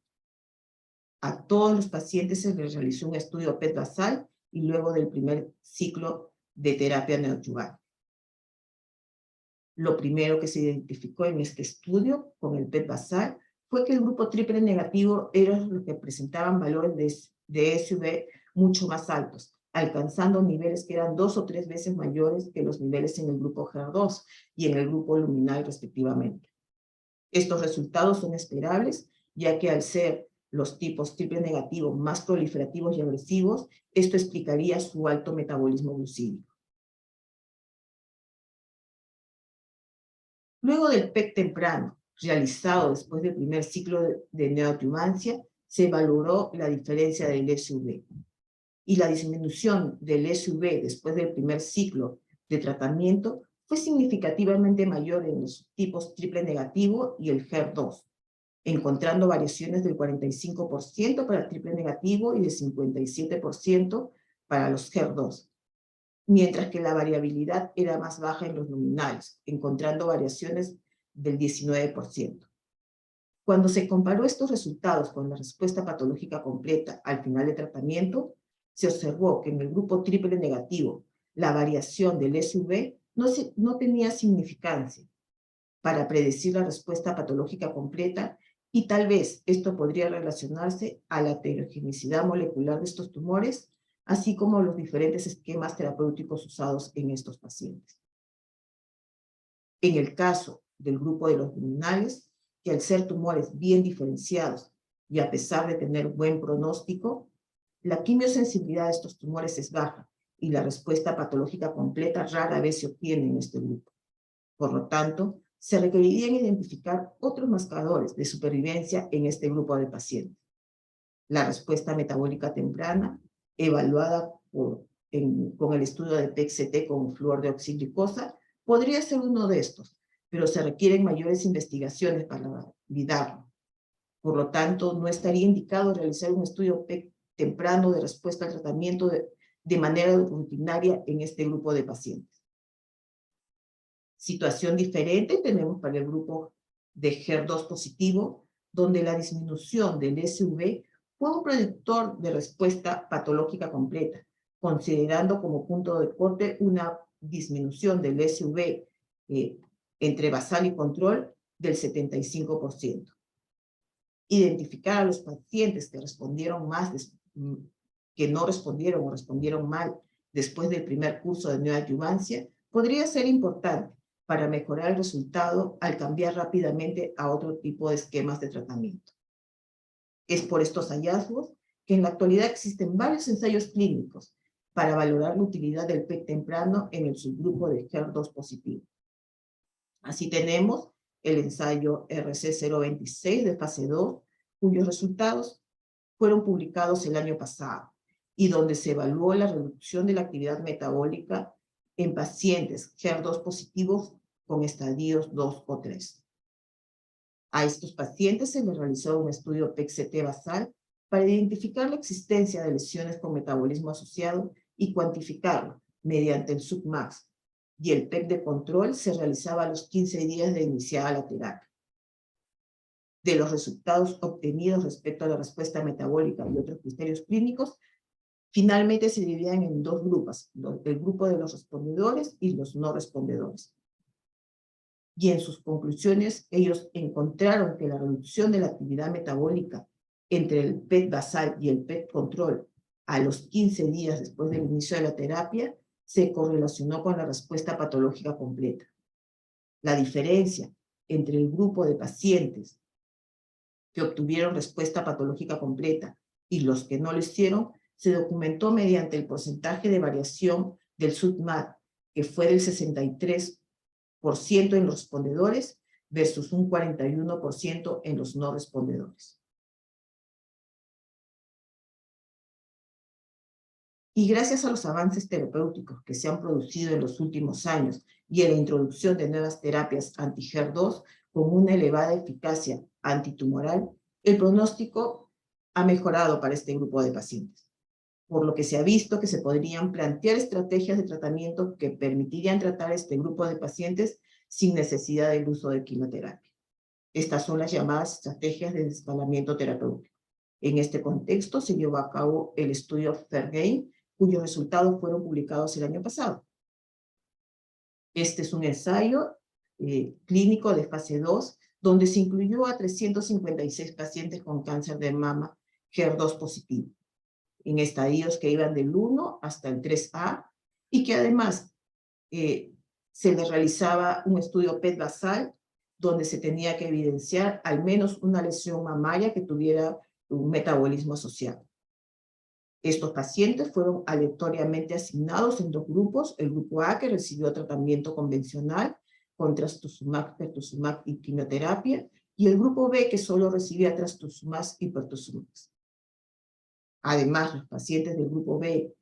Speaker 5: A todos los pacientes se les realizó un estudio PET basal y luego del primer ciclo de terapia neoadyuvante. Lo primero que se identificó en este estudio con el PET basal fue que el grupo triple negativo eran los que presentaban valores de SUV mucho más altos, alcanzando niveles que eran 2 o 3 veces mayores que los niveles en el grupo HER2 y en el grupo luminal respectivamente. Estos resultados son esperables, ya que al ser los tipos triple negativo más proliferativos y agresivos, esto explicaría su alto metabolismo glucídico. Luego del PET temprano, realizado después del primer ciclo de neoadyuvancia, se valoró la diferencia del SUV. Y la disminución del SUV después del primer ciclo de tratamiento fue significativamente mayor en los tipos triple negativo y el HER2, encontrando variaciones del 45% para el triple negativo y del 57% para los HER2, mientras que la variabilidad era más baja en los luminales, encontrando variaciones del 19%. Cuando se comparó estos resultados con la respuesta patológica completa al final de tratamiento, se observó que en el grupo triple negativo la variación del SUV no tenía significancia para predecir la respuesta patológica completa, y tal vez esto podría relacionarse a la heterogeneidad molecular de estos tumores, así como los diferentes esquemas terapéuticos usados en estos pacientes. En el caso del grupo de los luminales, que al ser tumores bien diferenciados y a pesar de tener buen pronóstico, la quimiosensibilidad de estos tumores es baja y la respuesta patológica completa rara vez se obtiene en este grupo. Por lo tanto, se requerirían identificar otros marcadores de supervivencia en este grupo de pacientes. La respuesta metabólica temprana, evaluada con el estudio de PET-CT con flúor de oxiglucosa, podría ser uno de estos, pero se requieren mayores investigaciones para validarlo. Por lo tanto, no estaría indicado realizar un estudio PET temprano de respuesta al tratamiento de manera rutinaria en este grupo de pacientes. Situación diferente tenemos para el grupo de HER2 positivo, donde la disminución del SUV fue un predictor de respuesta patológica completa, considerando como punto de corte una disminución del SUV entre basal y control del 75%. Identificar a los pacientes que respondieron más, que no respondieron o respondieron mal después del primer curso de neoadyuvancia podría ser importante para mejorar el resultado al cambiar rápidamente a otro tipo de esquemas de tratamiento. Es por estos hallazgos que en la actualidad existen varios ensayos clínicos para valorar la utilidad del PET temprano en el subgrupo de HER2 positivo. Así tenemos el ensayo RC026 de fase 2, cuyos resultados fueron publicados el año pasado, y donde se evaluó la reducción de la actividad metabólica en pacientes HER2 positivos con estadios 2 o 3. A estos pacientes se les realizó un estudio PET-CT basal para identificar la existencia de lesiones con metabolismo asociado y cuantificarlo mediante el submax, y el PET de control se realizaba a los 15 días de iniciada la terapia. De los resultados obtenidos respecto a la respuesta metabólica y otros criterios clínicos, finalmente se dividían en dos grupos, el grupo de los respondedores y los no respondedores. Y en sus conclusiones, ellos encontraron que la reducción de la actividad metabólica entre el PET basal y el PET control a los 15 días después del inicio de la terapia se correlacionó con la respuesta patológica completa. La diferencia entre el grupo de pacientes que obtuvieron respuesta patológica completa y los que no lo hicieron se documentó mediante el porcentaje de variación del SUDMAT, que fue del 63% en los respondedores versus un 41% en los no respondedores. Y gracias a los avances terapéuticos que se han producido en los últimos años y a la introducción de nuevas terapias anti-HER2 con una elevada eficacia antitumoral, el pronóstico ha mejorado para este grupo de pacientes, por lo que se ha visto que se podrían plantear estrategias de tratamiento que permitirían tratar a este grupo de pacientes sin necesidad del uso de quimioterapia. Estas son las llamadas estrategias de escalamiento terapéutico. En este contexto se llevó a cabo el estudio FAIRGAIN, cuyos resultados fueron publicados el año pasado. Este es un ensayo clínico de fase 2, donde se incluyó a 356 pacientes con cáncer de mama HER2 positivo, en estadios que iban del 1 hasta el 3A, y que además se les realizaba un estudio PET basal, donde se tenía que evidenciar al menos una lesión mamaria que tuviera un metabolismo asociado. Estos pacientes fueron aleatoriamente asignados en dos grupos, el grupo A que recibió tratamiento convencional con trastuzumab, pertuzumab y quimioterapia, y el grupo B que solo recibía trastuzumab y pertuzumab. Además, los pacientes del grupo B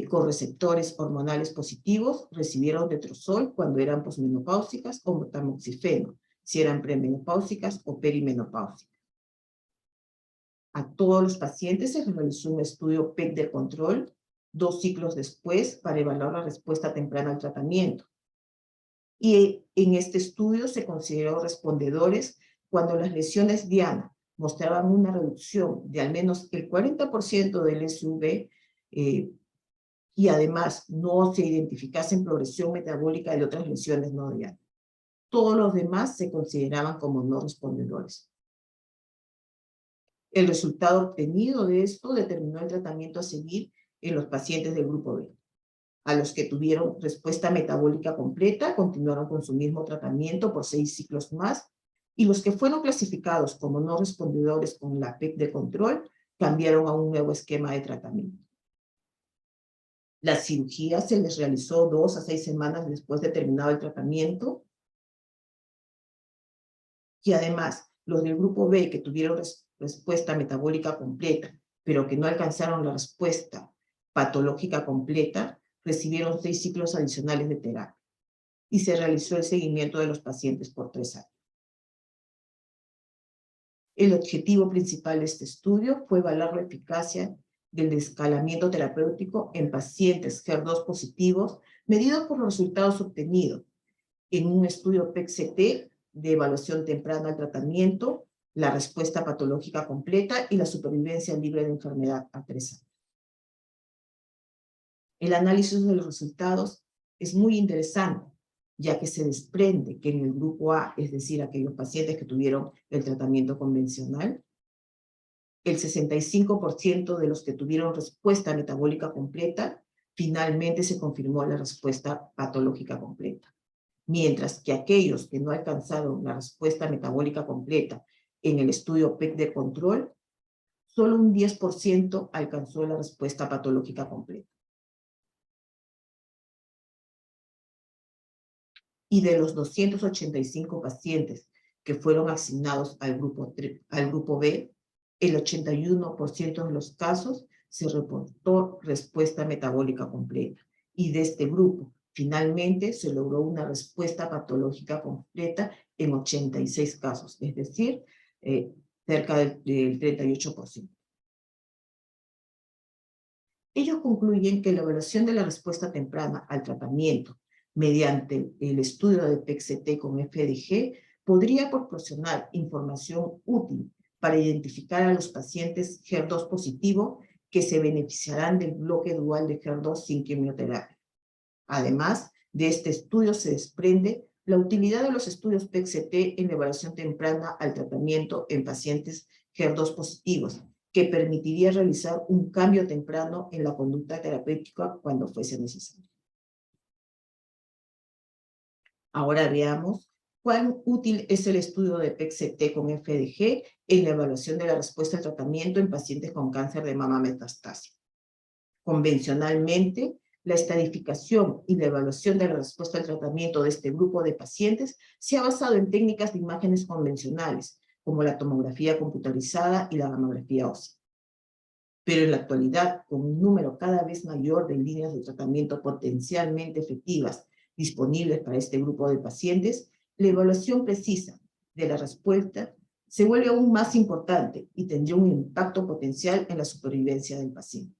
Speaker 5: con receptores hormonales positivos recibieron letrozol cuando eran posmenopáusicas o tamoxifeno, si eran premenopáusicas o perimenopáusicas. A todos los pacientes se realizó un estudio PEC de control 2 ciclos después para evaluar la respuesta temprana al tratamiento. Y en este estudio se consideró respondedores cuando las lesiones Diana mostraban una reducción de al menos el 40% del SUV y además no se identificase progresión metabólica de otras lesiones no Diana. Todos los demás se consideraban como no respondedores. El resultado obtenido de esto determinó el tratamiento a seguir en los pacientes del grupo B. A los que tuvieron respuesta metabólica completa continuaron con su mismo tratamiento por 6 ciclos más, y los que fueron clasificados como no respondedores con la PEC de control cambiaron a un nuevo esquema de tratamiento. La cirugía se les realizó 2 a 6 semanas después de terminado el tratamiento, y además los del grupo B que tuvieron respuesta metabólica completa, pero que no alcanzaron la respuesta patológica completa, recibieron 6 ciclos adicionales de terapia, y se realizó el seguimiento de los pacientes por 3 años. El objetivo principal de este estudio fue evaluar la eficacia del escalamiento terapéutico en pacientes HER2 positivos, medidos por los resultados obtenidos en un estudio PET-CT de evaluación temprana al tratamiento, la respuesta patológica completa y la supervivencia libre de enfermedad a 3 años. El análisis de los resultados es muy interesante, ya que se desprende que en el grupo A, es decir, aquellos pacientes que tuvieron el tratamiento convencional, el 65% de los que tuvieron respuesta metabólica completa, finalmente se confirmó la respuesta patológica completa. Mientras que aquellos que no alcanzaron la respuesta metabólica completa en el estudio PEC de control, solo un 10% alcanzó la respuesta patológica completa. Y de los 285 pacientes que fueron asignados al grupo B, el 81% de los casos se reportó respuesta metabólica completa. Y de este grupo, finalmente se logró una respuesta patológica completa en 86 casos, es decir, cerca del 38%. Ellos concluyen que la evaluación de la respuesta temprana al tratamiento mediante el estudio de PET-CT con FDG podría proporcionar información útil para identificar a los pacientes HER2 positivo que se beneficiarán del bloque dual de HER2 sin quimioterapia. Además, de este estudio se desprende la utilidad de los estudios PET-CT en la evaluación temprana al tratamiento en pacientes HER2 positivos, que permitiría realizar un cambio temprano en la conducta terapéutica cuando fuese necesario. Ahora veamos cuán útil es el estudio de PET-CT con FDG en la evaluación de la respuesta al tratamiento en pacientes con cáncer de mama metastásico. Convencionalmente, la estadificación y la evaluación de la respuesta al tratamiento de este grupo de pacientes se ha basado en técnicas de imágenes convencionales, como la tomografía computarizada y la gamografía ósea. Pero en la actualidad, con un número cada vez mayor de líneas de tratamiento potencialmente efectivas disponibles para este grupo de pacientes, la evaluación precisa de la respuesta se vuelve aún más importante y tendrá un impacto potencial en la supervivencia del paciente.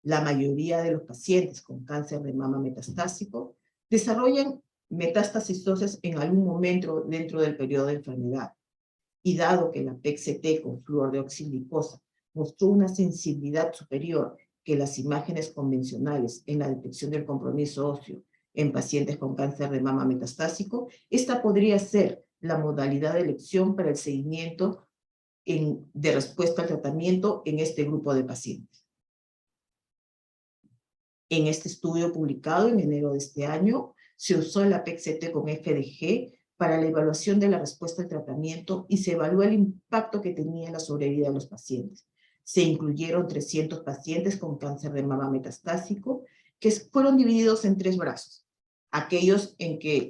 Speaker 5: La mayoría de los pacientes con cáncer de mama metastásico desarrollan metástasis óseas en algún momento dentro del periodo de enfermedad. Y dado que la PET-CT con fluorodeoxiglucosa mostró una sensibilidad superior que las imágenes convencionales en la detección del compromiso óseo en pacientes con cáncer de mama metastásico, esta podría ser la modalidad de elección para el seguimiento de respuesta al tratamiento en este grupo de pacientes. En este estudio publicado en enero de este año, se usó la PET-CT con FDG para la evaluación de la respuesta al tratamiento y se evaluó el impacto que tenía en la sobrevida de los pacientes. Se incluyeron 300 pacientes con cáncer de mama metastásico que fueron divididos en 3 brazos. Aquellos en que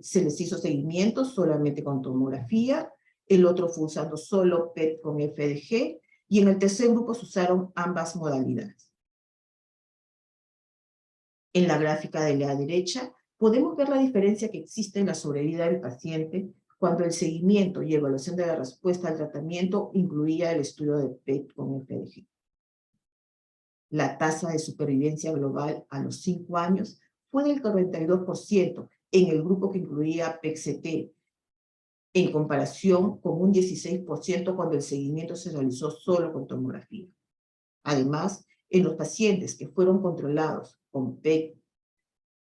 Speaker 5: se les hizo seguimiento solamente con tomografía, el otro fue usando solo PET con FDG, y en el tercer grupo se usaron ambas modalidades. En la gráfica de la derecha podemos ver la diferencia que existe en la sobrevida del paciente cuando el seguimiento y evaluación de la respuesta al tratamiento incluía el estudio de PET con FDG. La tasa de supervivencia global a los 5 años fue del 42% en el grupo que incluía PET-CT, en comparación con un 16% cuando el seguimiento se realizó solo con tomografía. Además, en los pacientes que fueron controlados con PET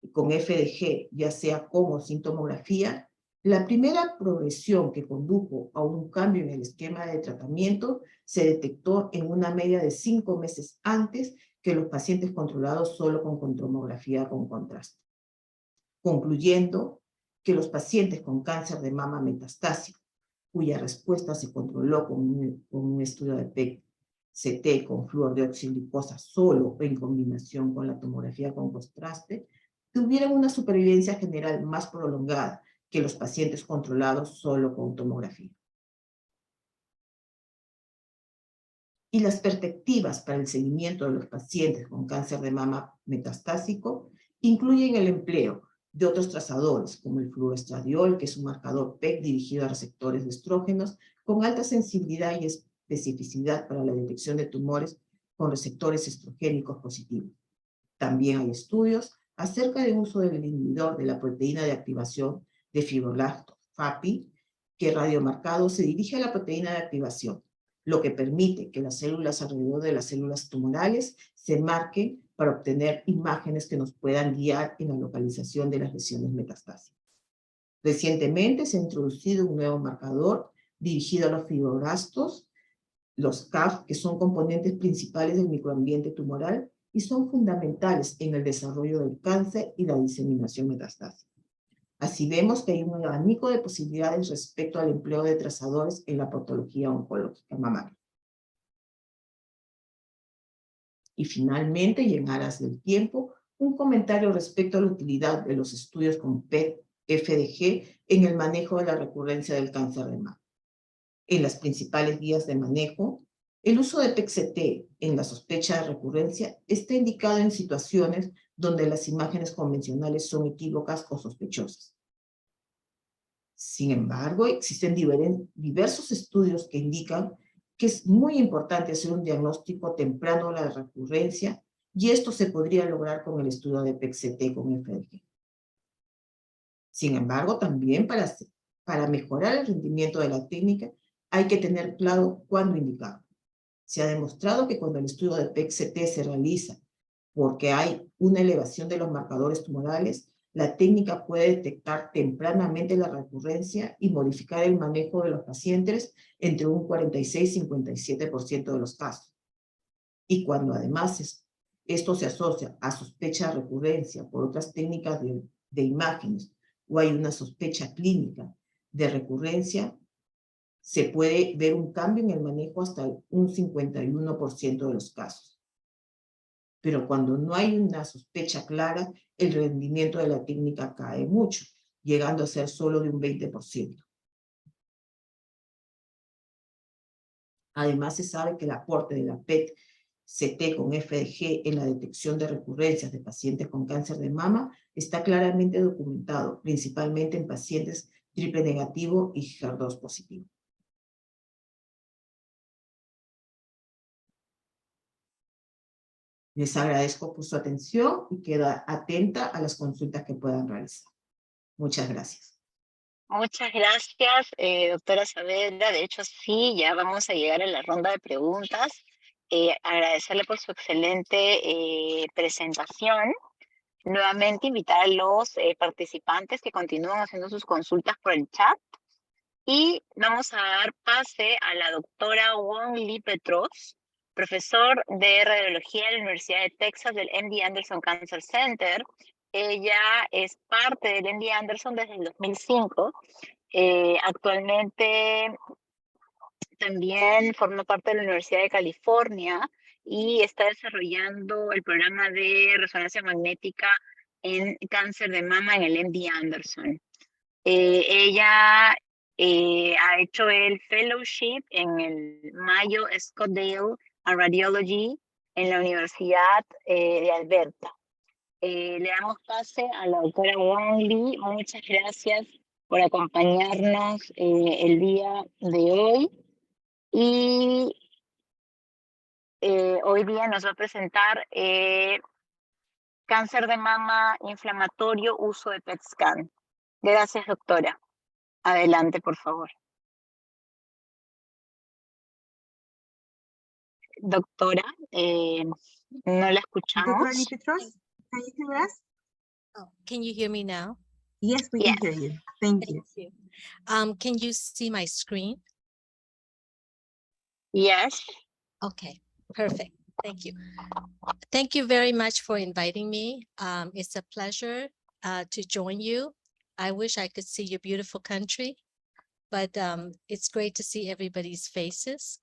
Speaker 5: y con FDG, ya sea con o sin tomografía, la primera progresión que condujo a un cambio en el esquema de tratamiento se detectó en una media de 5 meses antes que los pacientes controlados solo con tomografía con contraste. Concluyendo que los pacientes con cáncer de mama metastásico, cuya respuesta se controló con un estudio de PET-CT con flúor de oxiglucosa solo o en combinación con la tomografía con contraste, tuvieron una supervivencia general más prolongada que los pacientes controlados solo con tomografía. Y las perspectivas para el seguimiento de los pacientes con cáncer de mama metastásico incluyen el empleo de otros trazadores, como el fluoestradiol, que es un marcador PET dirigido a receptores de estrógenos, con alta sensibilidad y especificidad para la detección de tumores con receptores estrogénicos positivos. También hay estudios acerca del uso del inhibidor de la proteína de activación de fibroblastos, FAPI, que radiomarcado se dirige a la proteína de activación, lo que permite que las células alrededor de las células tumorales se marquen para obtener imágenes que nos puedan guiar en la localización de las lesiones metastásicas. Recientemente se ha introducido un nuevo marcador dirigido a los fibroblastos, los CAF, que son componentes principales del microambiente tumoral y son fundamentales en el desarrollo del cáncer y la diseminación metastásica. Así vemos que hay un abanico de posibilidades respecto al empleo de trazadores en la patología oncológica mamaria. Y finalmente, y en aras del tiempo, un comentario respecto a la utilidad de los estudios con PET-FDG en el manejo de la recurrencia del cáncer de mama. En las principales guías de manejo, el uso de PET-CT en la sospecha de recurrencia está indicado en situaciones donde las imágenes convencionales son equívocas o sospechosas. Sin embargo, existen diversos estudios que indican que es muy importante hacer un diagnóstico temprano de la recurrencia, y esto se podría lograr con el estudio de PET-CT con FDG. Sin embargo, también para mejorar el rendimiento de la técnica, hay que tener claro cuándo indicarlo. Se ha demostrado que cuando el estudio de PET-CT se realiza porque hay una elevación de los marcadores tumorales, la técnica puede detectar tempranamente la recurrencia y modificar el manejo de los pacientes entre un 46 y 57% de los casos. Y cuando además esto se asocia a sospecha de recurrencia por otras técnicas de imágenes o hay una sospecha clínica de recurrencia, se puede ver un cambio en el manejo hasta un 51% de los casos. Pero cuando no hay una sospecha clara, el rendimiento de la técnica cae mucho, llegando a ser solo de un 20%. Además, se sabe que el aporte de la PET-CT con FDG en la detección de recurrencias de pacientes con cáncer de mama está claramente documentado, principalmente en pacientes triple negativo y HER2 positivo. Les agradezco por su atención y quedo atenta a las consultas que puedan realizar. Muchas gracias.
Speaker 2: Muchas gracias, doctora Saavedra. De hecho, sí, ya vamos a llegar a la ronda de preguntas. Agradecerle por su excelente presentación. Nuevamente invitar a los participantes que continúen haciendo sus consultas por el chat. Y vamos a dar pase a la doctora Wong Lee Petros, profesor de radiología de la Universidad de Texas del MD Anderson Cancer Center. Ella es parte del MD Anderson desde el 2005. Actualmente también forma parte de la Universidad de California y está desarrollando el programa de resonancia magnética en cáncer de mama en el MD Anderson. Ella ha hecho el fellowship en el Mayo Scottsdale Radiology en la Universidad de Alberta. Le damos pase a la doctora Wang Li. Muchas gracias por acompañarnos el día de hoy. Y hoy día nos va a presentar cáncer de mama inflamatorio, uso de PET scan. Gracias, doctora. Adelante, por favor. Doctora, no la
Speaker 4: Dr.
Speaker 2: escuchamos.
Speaker 4: Petros, can you hear us?
Speaker 6: Oh, can you hear me now?
Speaker 4: Yes, we
Speaker 2: Yes.
Speaker 4: can hear you. Thank you.
Speaker 6: Thank you. Can you see my screen?
Speaker 2: Yes.
Speaker 6: Okay, perfect. Thank you. Thank you very much for inviting me. It's a pleasure to join you. I wish I could see your beautiful country, but it's great to see everybody's faces.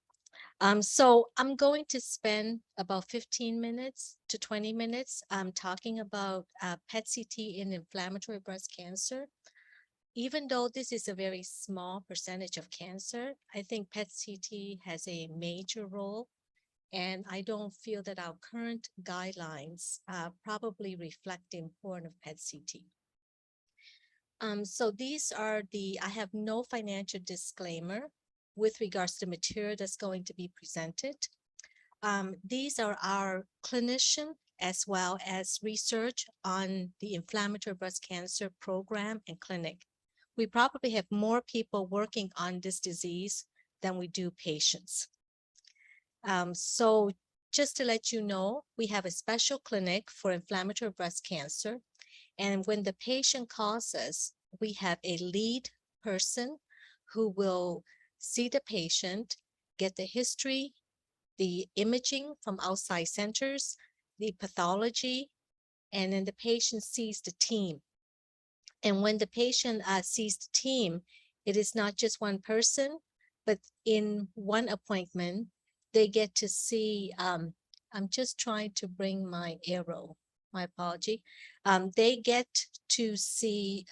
Speaker 6: So I'm going to spend about 15 minutes to 20 minutes talking about PET-CT in inflammatory breast cancer. Even though this is a very small percentage of cancer, I think PET-CT has a major role, and I don't feel that our current guidelines probably reflect the importance of PET-CT. So these are I have no financial disclaimer with regards to material that's going to be presented. These are our clinician as well as research on the inflammatory breast cancer program and clinic. We probably have more people working on this disease than we do patients. So just to let you know, we have a special clinic for inflammatory breast cancer. And when the patient calls us, we have a lead person who will see the patient, get the history, the imaging from outside centers, the pathology, and then the patient sees the team. And when the patient sees the team, it is not just one person, but in one appointment, they get to see, I'm just trying to bring my arrow, my apology. They get to see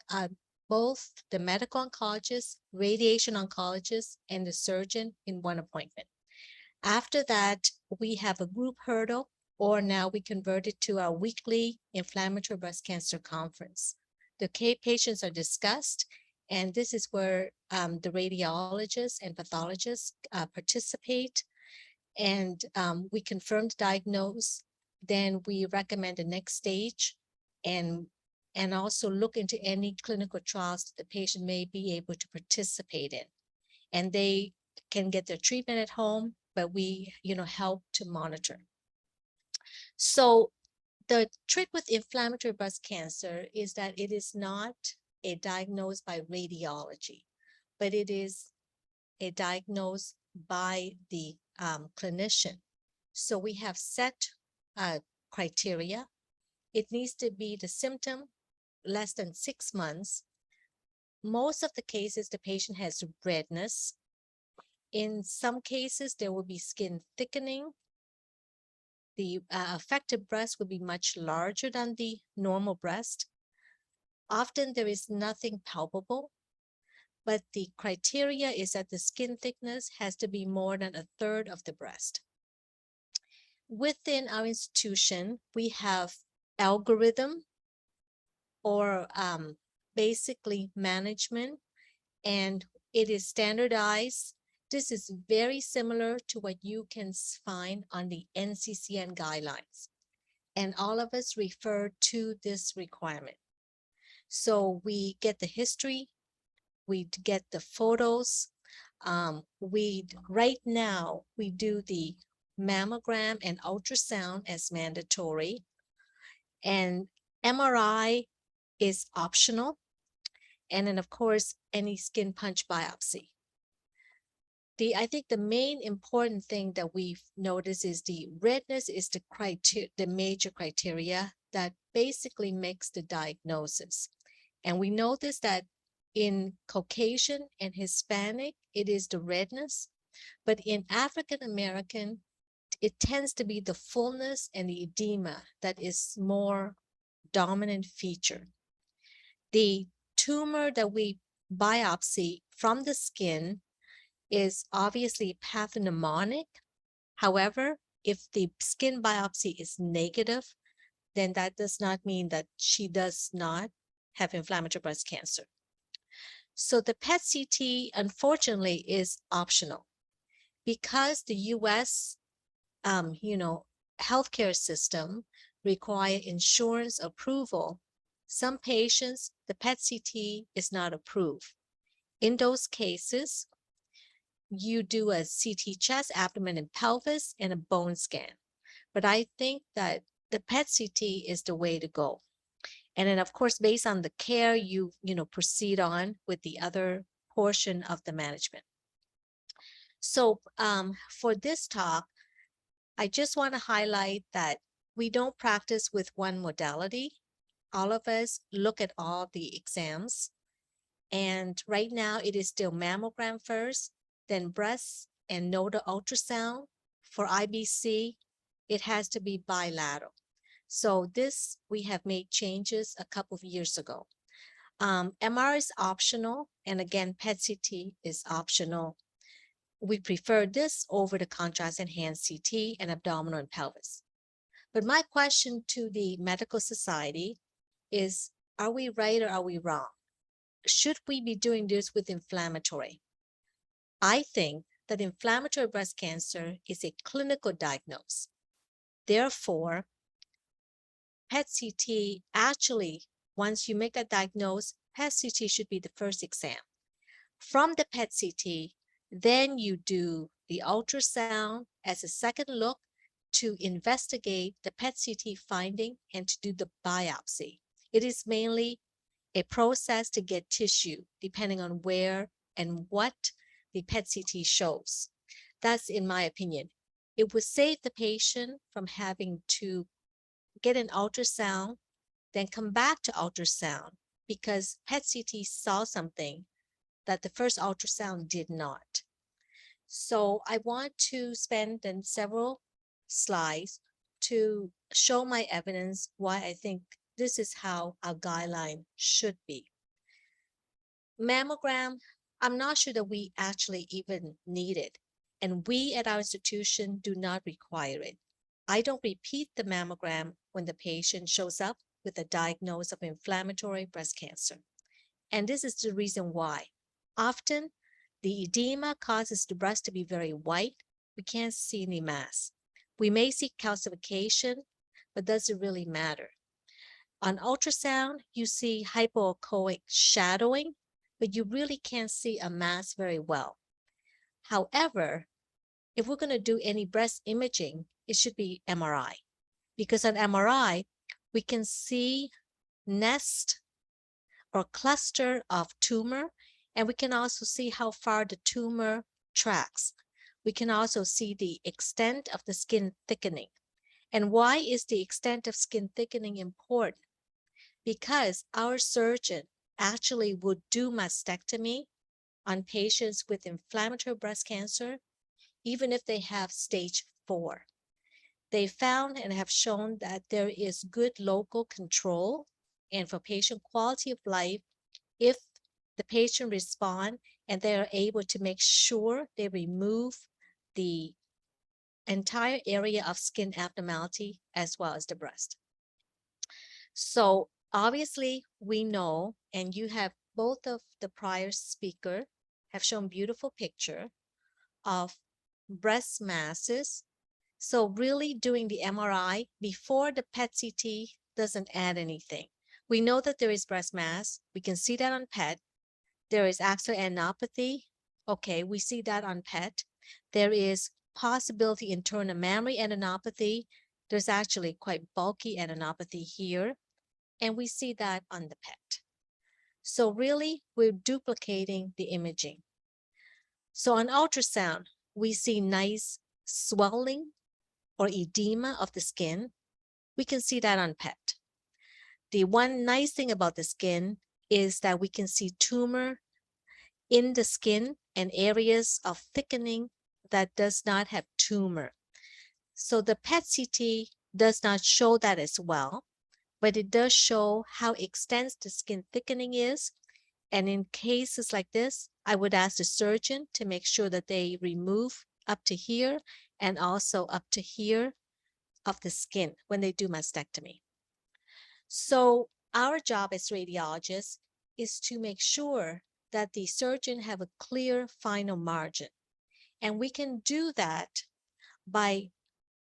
Speaker 6: both the medical oncologist, radiation oncologist, and the surgeon in one appointment. After that, we have a group hurdle, or now we convert it to our weekly inflammatory breast cancer conference. The patients are discussed, and this is where the radiologists and pathologists participate, and we confirm the diagnosis. Then we recommend the next stage, and also look into any clinical trials that the patient may be able to participate in. And they can get their treatment at home, but we, help to monitor. So the trick with inflammatory breast cancer is that it is not a diagnosed by radiology, but it is a diagnosed by the clinician. So we have set criteria. It needs to be the symptom less than 6 months. Most of the cases, the patient has redness. In some cases, there will be skin thickening. The affected breast will be much larger than the normal breast. Often there is nothing palpable, but the criteria is that the skin thickness has to be more than 1/3 of the breast. Within our institution, we have algorithm or basically management, and it is standardized. This is very similar to what you can find on the NCCN guidelines. And all of us refer to this requirement. So we get the history, we get the photos. Right now, we do the mammogram and ultrasound as mandatory. And MRI is optional. And then, of course, any skin punch biopsy. I think the main important thing that we've noticed is the redness is the major criteria that basically makes the diagnosis. And we notice that in Caucasian and Hispanic, it is the redness, but in African American, it tends to be the fullness and the edema that is more dominant feature. The tumor that we biopsy from the skin is obviously pathognomonic. However, if the skin biopsy is negative, then that does not mean that she does not have inflammatory breast cancer. So the PET-CT, unfortunately, is optional because the U.S. Healthcare system require insurance approval. Some patients, the PET-CT is not approved. In those cases, you do a CT chest, abdomen, and pelvis, and a bone scan. But I think that the PET-CT is the way to go. And then, of course, based on the care, you proceed on with the other portion of the management. So for this talk, I just want to highlight that we don't practice with one modality. All of us look at all the exams. And right now, it is still mammogram first, then breast and nodal ultrasound. For IBC, it has to be bilateral. So this, we have made changes a couple of years ago. MR is optional, and again, PET-CT is optional. We prefer this over the contrast-enhanced CT and abdominal and pelvis. But my question to the medical society is, are we right or are we wrong? Should we be doing this with inflammatory? I think that inflammatory breast cancer is a clinical diagnosis. Therefore, PET-CT actually, once you make a diagnosis, PET-CT should be the first exam. From the PET-CT, then you do the ultrasound as a second look to investigate the PET-CT finding and to do the biopsy. It is mainly a process to get tissue, depending on where and what the PET-CT shows. That's in my opinion. It would save the patient from having to get an ultrasound, then come back to ultrasound because PET-CT saw something that the first ultrasound did not. So I want to spend then several slides to show my evidence why I think this is how our guideline should be. Mammogram, I'm not sure that we actually even need it. And we at our institution do not require it. I don't repeat the mammogram when the patient shows up with a diagnosis of inflammatory breast cancer. And this is the reason why. Often, the edema causes the breast to be very white. We can't see any mass. We may see calcification, but does it really matter? On ultrasound, you see hypoechoic shadowing, but you really can't see a mass very well. However, if we're going to do any breast imaging, it should be MRI, because on MRI, we can see nest or cluster of tumor, and we can also see how far the tumor tracks. We can also see the extent of the skin thickening. And why is the extent of skin thickening important? Because our surgeon actually would do mastectomy on patients with inflammatory breast cancer, even if they have stage 4. They found and have shown that there is good local control and for patient quality of life if the patient respond and they are able to make sure they remove the entire area of skin abnormality as well as the breast. So obviously we know, and you have both of the prior speaker have shown beautiful picture of breast masses. So really doing the MRI before the PET-CT doesn't add anything. We know that there is breast mass. We can see that on PET. There is axial adenopathy. Okay, we see that on PET. There is possibility internal mammary adenopathy. There's actually quite bulky adenopathy here. And we see that on the PET. So really, we're duplicating the imaging. So on ultrasound, we see nice swelling or edema of the skin. We can see that on PET. The one nice thing about the skin is that we can see tumor in the skin and areas of thickening that does not have tumor. So the PET-CT does not show that as well, but it does show how extensive the skin thickening is. And in cases like this, I would ask the surgeon to make sure that they remove up to here and also up to here of the skin when they do mastectomy. So our job as radiologists is to make sure that the surgeon have a clear final margin. And we can do that by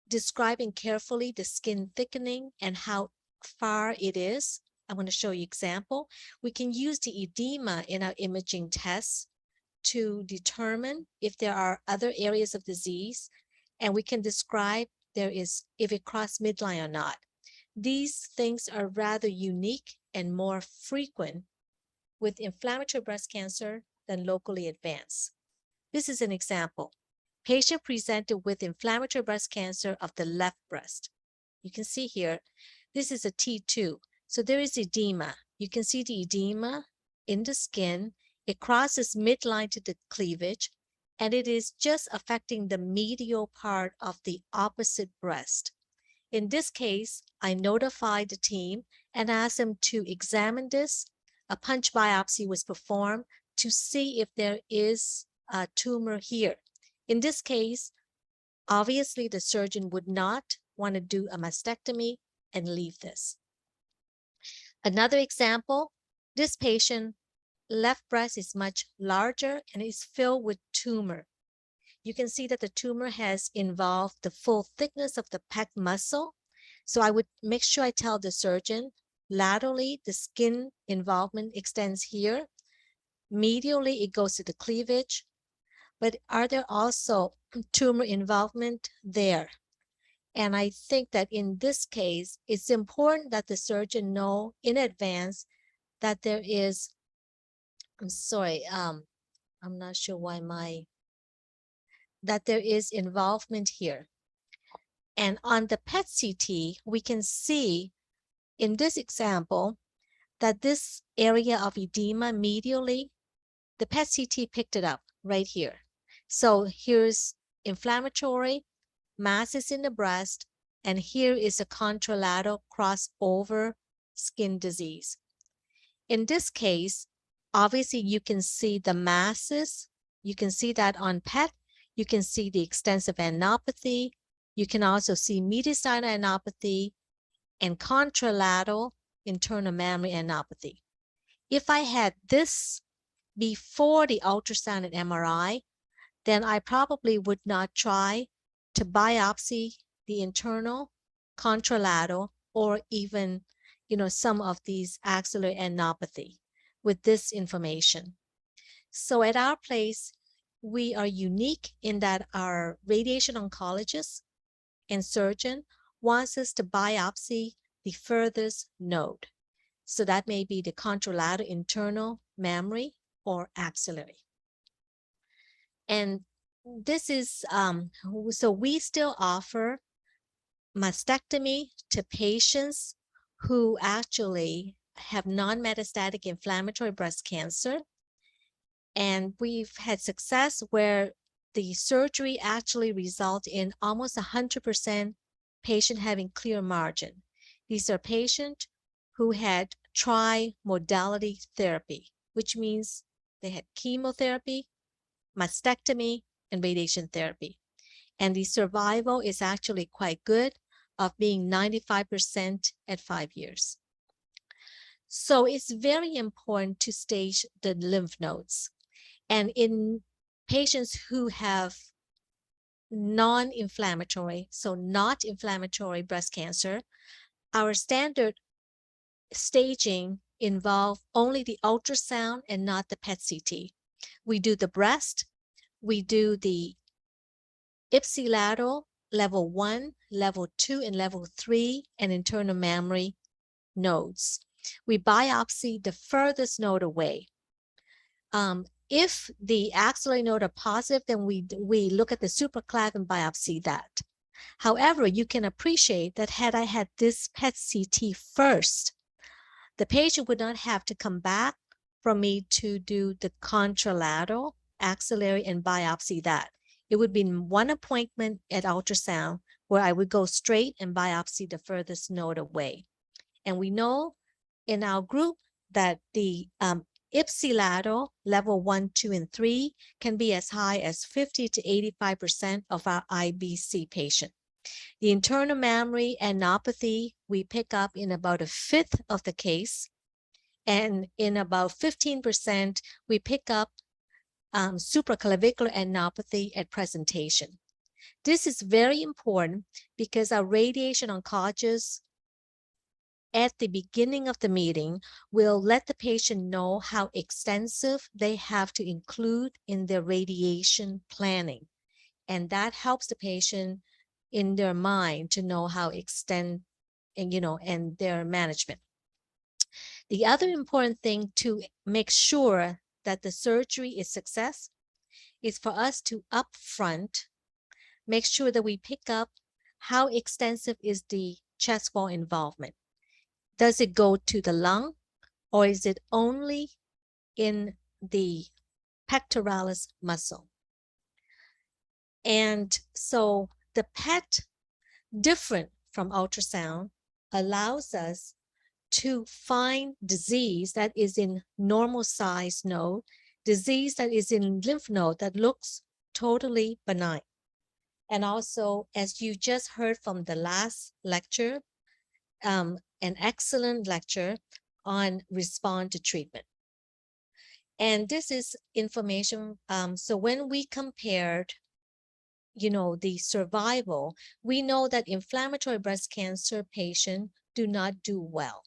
Speaker 6: describing carefully the skin thickening and how far it is. I'm going to show you example. We can use the edema in our imaging tests to determine if there are other areas of disease, and we can describe if it crossed midline or not. These things are rather unique and more frequent with inflammatory breast cancer than locally advanced. This is an example. Patient presented with inflammatory breast cancer of the left breast. You can see here, this is a T2. So there is edema. You can see the edema in the skin. It crosses midline to the cleavage, and it is just affecting the medial part of the opposite breast. In this case, I notified the team and asked them to examine this. A punch biopsy was performed to see if there is a tumor here. In this case, obviously the surgeon would not want to do a mastectomy and leave this. Another example, this patient left breast is much larger and is filled with tumor. You can see that the tumor has involved the full thickness of the pec muscle. So I would make sure I tell the surgeon, laterally, the skin involvement extends here. Medially, it goes to the cleavage. But are there also tumor involvement there? And I think that in this case, it's important that the surgeon know in advance that there is, I'm sorry, I'm not sure why that there is involvement here. And on the PET-CT, we can see in this example that this area of edema medially, the PET-CT picked it up right here. So here's inflammatory masses in the breast, and here is a contralateral crossover skin disease. In this case, obviously you can see the masses. You can see that on PET. You can see the extensive adenopathy. You can also see mediastinal adenopathy and contralateral internal mammary adenopathy. If I had this before the ultrasound and MRI, then I probably would not try to biopsy the internal, contralateral, or even, some of these axillary adenopathy with this information. So at our place, we are unique in that our radiation oncologist and surgeon wants us to biopsy the furthest node. So that may be the contralateral internal mammary or axillary. And this is, so we still offer mastectomy to patients who actually have non-metastatic inflammatory breast cancer. And we've had success where the surgery actually results in almost 100% patient having clear margin. These are patients who had tri-modality therapy, which means they had chemotherapy, mastectomy, and radiation therapy. And the survival is actually quite good, of being 95% at 5 years. So it's very important to stage the lymph nodes. And in patients who have non-inflammatory, so not inflammatory breast cancer, our standard staging involve only the ultrasound and not the PET-CT. We do the breast, we do the ipsilateral, level 1, level 2, and level 3, and internal mammary nodes. We biopsy the furthest node away. If the axillary node are positive, then we look at the supraclavian biopsy that. However, you can appreciate that had I had this PET-CT first, the patient would not have to come back for me to do the contralateral, axillary, and biopsy that. It would be one appointment at ultrasound where I would go straight and biopsy the furthest node away. And we know in our group that the ipsilateral level 1, 2, and 3 can be as high as 50 to 85% of our IBC patient. The internal mammary adenopathy we pick up in about 1/5 of the case, and in about 15% we pick up supraclavicular adenopathy at presentation. This is very important because our radiation oncologists at the beginning of the meeting will let the patient know how extensive they have to include in their radiation planning. And that helps the patient in their mind to know how extend and their management. The other important thing to make sure that the surgery is success is for us to upfront make sure that we pick up how extensive is the chest wall involvement. Does it go to the lung, or is it only in the pectoralis muscle? And so the PET, different from ultrasound, allows us to find disease that is in normal size node, disease that is in lymph node that looks totally benign. And also, as you just heard from the last lecture, an excellent lecture on respond to treatment. And this is information. So when we compared, the survival, we know that inflammatory breast cancer patients do not do well.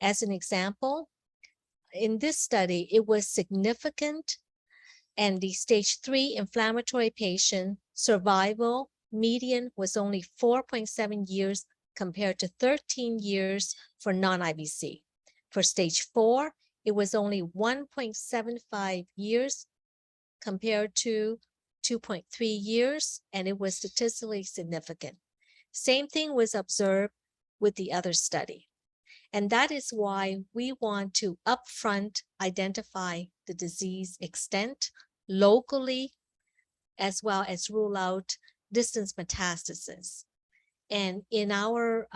Speaker 6: As an example, in this study, it was significant, and the stage 3 inflammatory patient survival median was only 4.7 years compared to 13 years for non-IBC. For stage 4, it was only 1.75 years compared to 2.3 years, and it was statistically significant. Same thing was observed with the other study. And that is why we want to upfront identify the disease extent locally, as well as rule out distant metastasis. And in our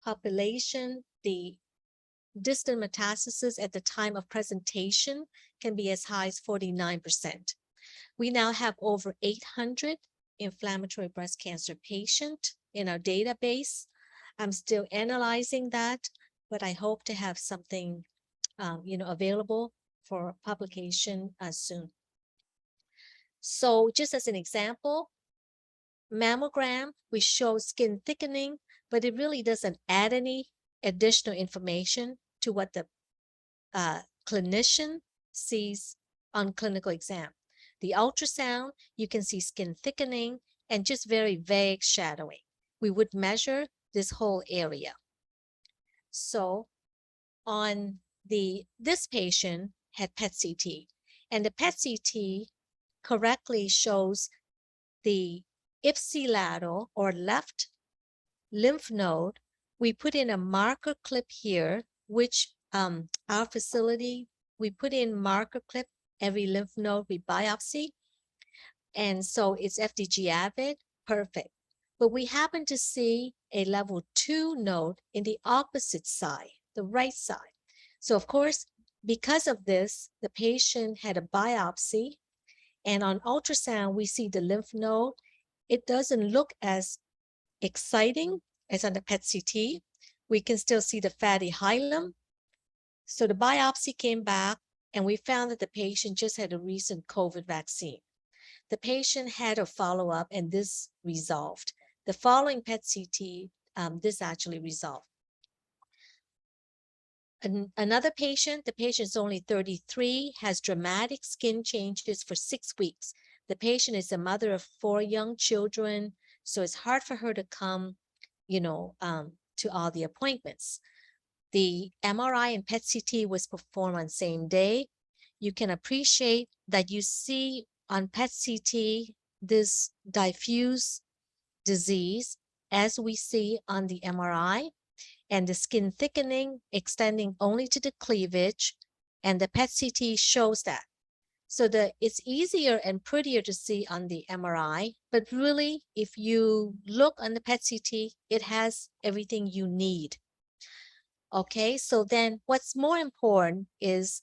Speaker 6: population, the distant metastasis at the time of presentation can be as high as 49%. We now have over 800 inflammatory breast cancer patients in our database. I'm still analyzing that, but I hope to have something available for publication soon. So just as an example, mammogram, we show skin thickening, but it really doesn't add any additional information to what the clinician sees on clinical exam. The ultrasound, you can see skin thickening and just very vague shadowing. We would measure this whole area. So on this patient had PET-CT, and the PET-CT correctly shows the ipsilateral or left lymph node. We put in a marker clip here, which our facility, we put in marker clip every lymph node we biopsy. And so it's FDG Avid, perfect. But we happen to see a level 2 node in the opposite side, the right side. So of course, because of this, the patient had a biopsy, and on ultrasound, we see the lymph node. It doesn't look as exciting as on the PET-CT. We can still see the fatty hilum. So the biopsy came back, and we found that the patient just had a recent COVID vaccine. The patient had a follow-up, and this resolved. The following PET-CT, this actually resolved. Another patient, the patient is only 33, has dramatic skin changes for 6 weeks. The patient is a mother of 4 young children, so it's hard for her to come, to all the appointments. The MRI and PET-CT was performed on same day. You can appreciate that you see on PET-CT this diffuse disease as we see on the MRI, and the skin thickening extending only to the cleavage, and the PET-CT shows that. So it's easier and prettier to see on the MRI, but really, if you look on the PET-CT, it has everything you need. Okay, so then what's more important is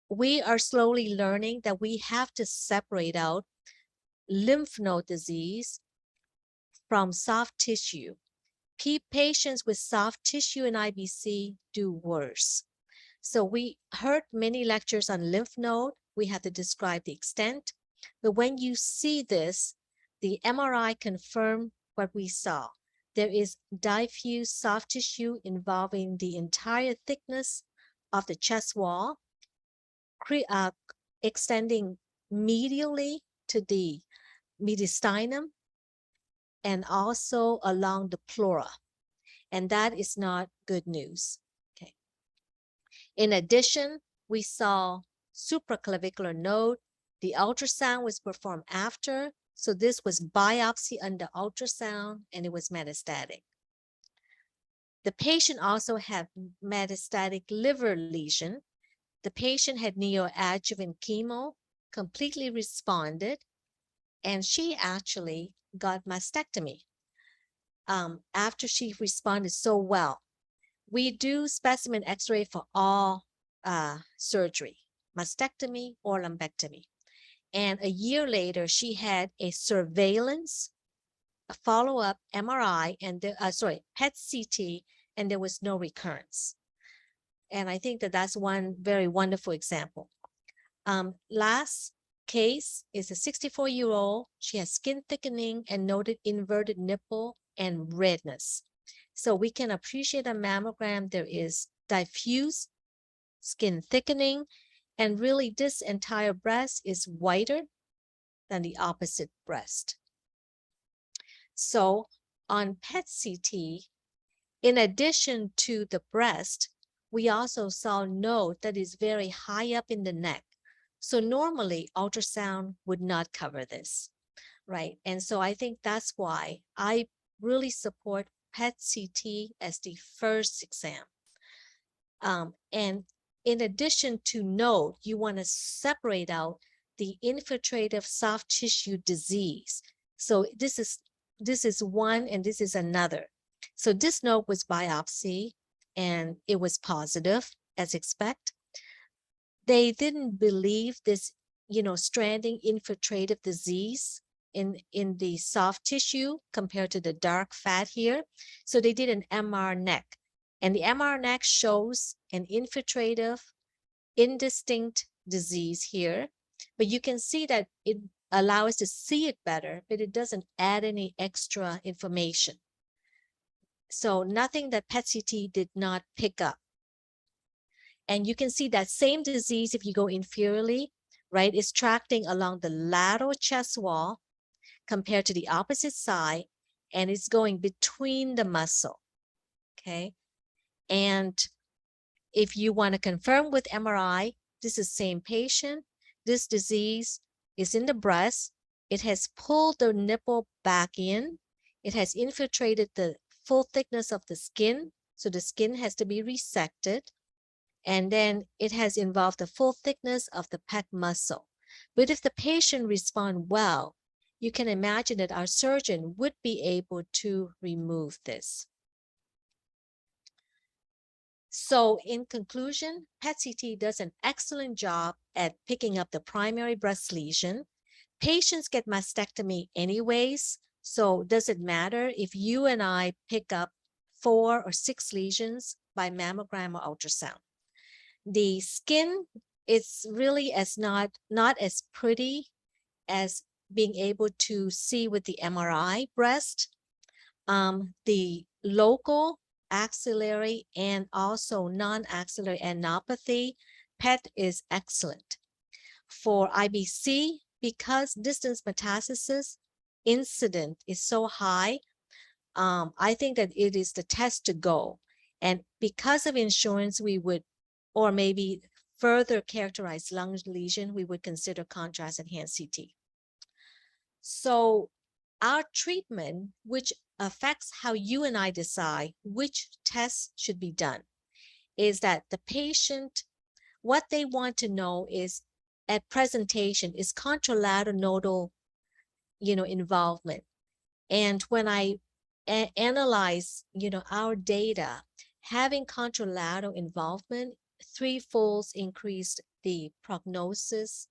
Speaker 6: we are slowly learning that we have to separate out lymph node disease from soft tissue. Patients with soft tissue in IBC do worse. So we heard many lectures on lymph node. We had to describe the extent. But when you see this, the MRI confirmed what we saw. There is diffuse soft tissue involving the entire thickness of the chest wall, extending medially to the mediastinum and also along the pleura. And that is not good news. Okay. In addition, we saw supraclavicular node. The ultrasound was performed after. So this was biopsy under ultrasound and it was metastatic. The patient also had metastatic liver lesion. The patient had neoadjuvant chemo, completely responded, and she actually got mastectomy after she responded so well. We do specimen x-ray for all surgery, mastectomy or lumpectomy. And a year later, she had a surveillance, a follow-up MRI, and PET CT, and there was no recurrence. And I think that that's one very wonderful example. Last case is a 64-year-old. She has skin thickening and noted inverted nipple and redness. So we can appreciate a mammogram. There is diffuse skin thickening, and really this entire breast is whiter than the opposite breast. So on PET CT, in addition to the breast, we also saw node that is very high up in the neck. So normally ultrasound would not cover this, right? And so I think that's why I really support PET CT as the first exam. And in addition to node, you want to separate out the infiltrative soft tissue disease. So this is one and this is another. So this node was biopsy and it was positive as expected. They didn't believe this, stranding infiltrative disease in the soft tissue compared to the dark fat here. So they did an MR neck, and the MR neck shows an infiltrative indistinct disease here, but you can see that it allows us to see it better, but it doesn't add any extra information. So nothing that PET CT did not pick up. And you can see that same disease, if you go inferiorly, right, is tracting along the lateral chest wall compared to the opposite side, and it's going between the muscle, okay? And if you want to confirm with MRI, this is the same patient. This disease is in the breast. It has pulled the nipple back in. It has infiltrated the full thickness of the skin. So the skin has to be resected. And then it has involved the full thickness of the pec muscle. But if the patient responds well, you can imagine that our surgeon would be able to remove this. So in conclusion, PET CT does an excellent job at picking up the primary breast lesion. Patients get mastectomy anyways, so does it matter if you and I pick up 4 or 6 lesions by mammogram or ultrasound? The skin is really not as pretty as being able to see with the MRI breast. The local axillary and also non-axillary adenopathy, PET is excellent. For IBC, because distance metastasis incident is so high, I think that it is the test to go. And because of insurance, we would, or maybe further characterize lung lesion, we would consider contrast enhanced CT. So our treatment, which affects how you and I decide which tests should be done, is that the patient, what they want to know is at presentation is contralateral nodal, involvement. And when I analyze, our data, having contralateral involvement threefold increased the prognosis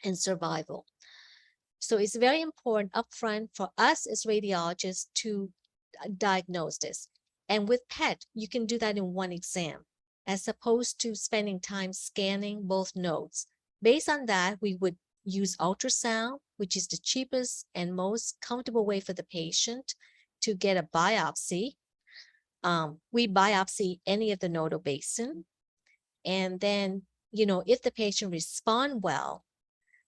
Speaker 6: and survival. So it's very important upfront for us as radiologists to diagnose this. And with PET, you can do that in one exam, as opposed to spending time scanning both nodes. Based on that, we would use ultrasound, which is the cheapest and most comfortable way for the patient to get a biopsy. We biopsy any of the nodal basin. And then, if the patient respond well,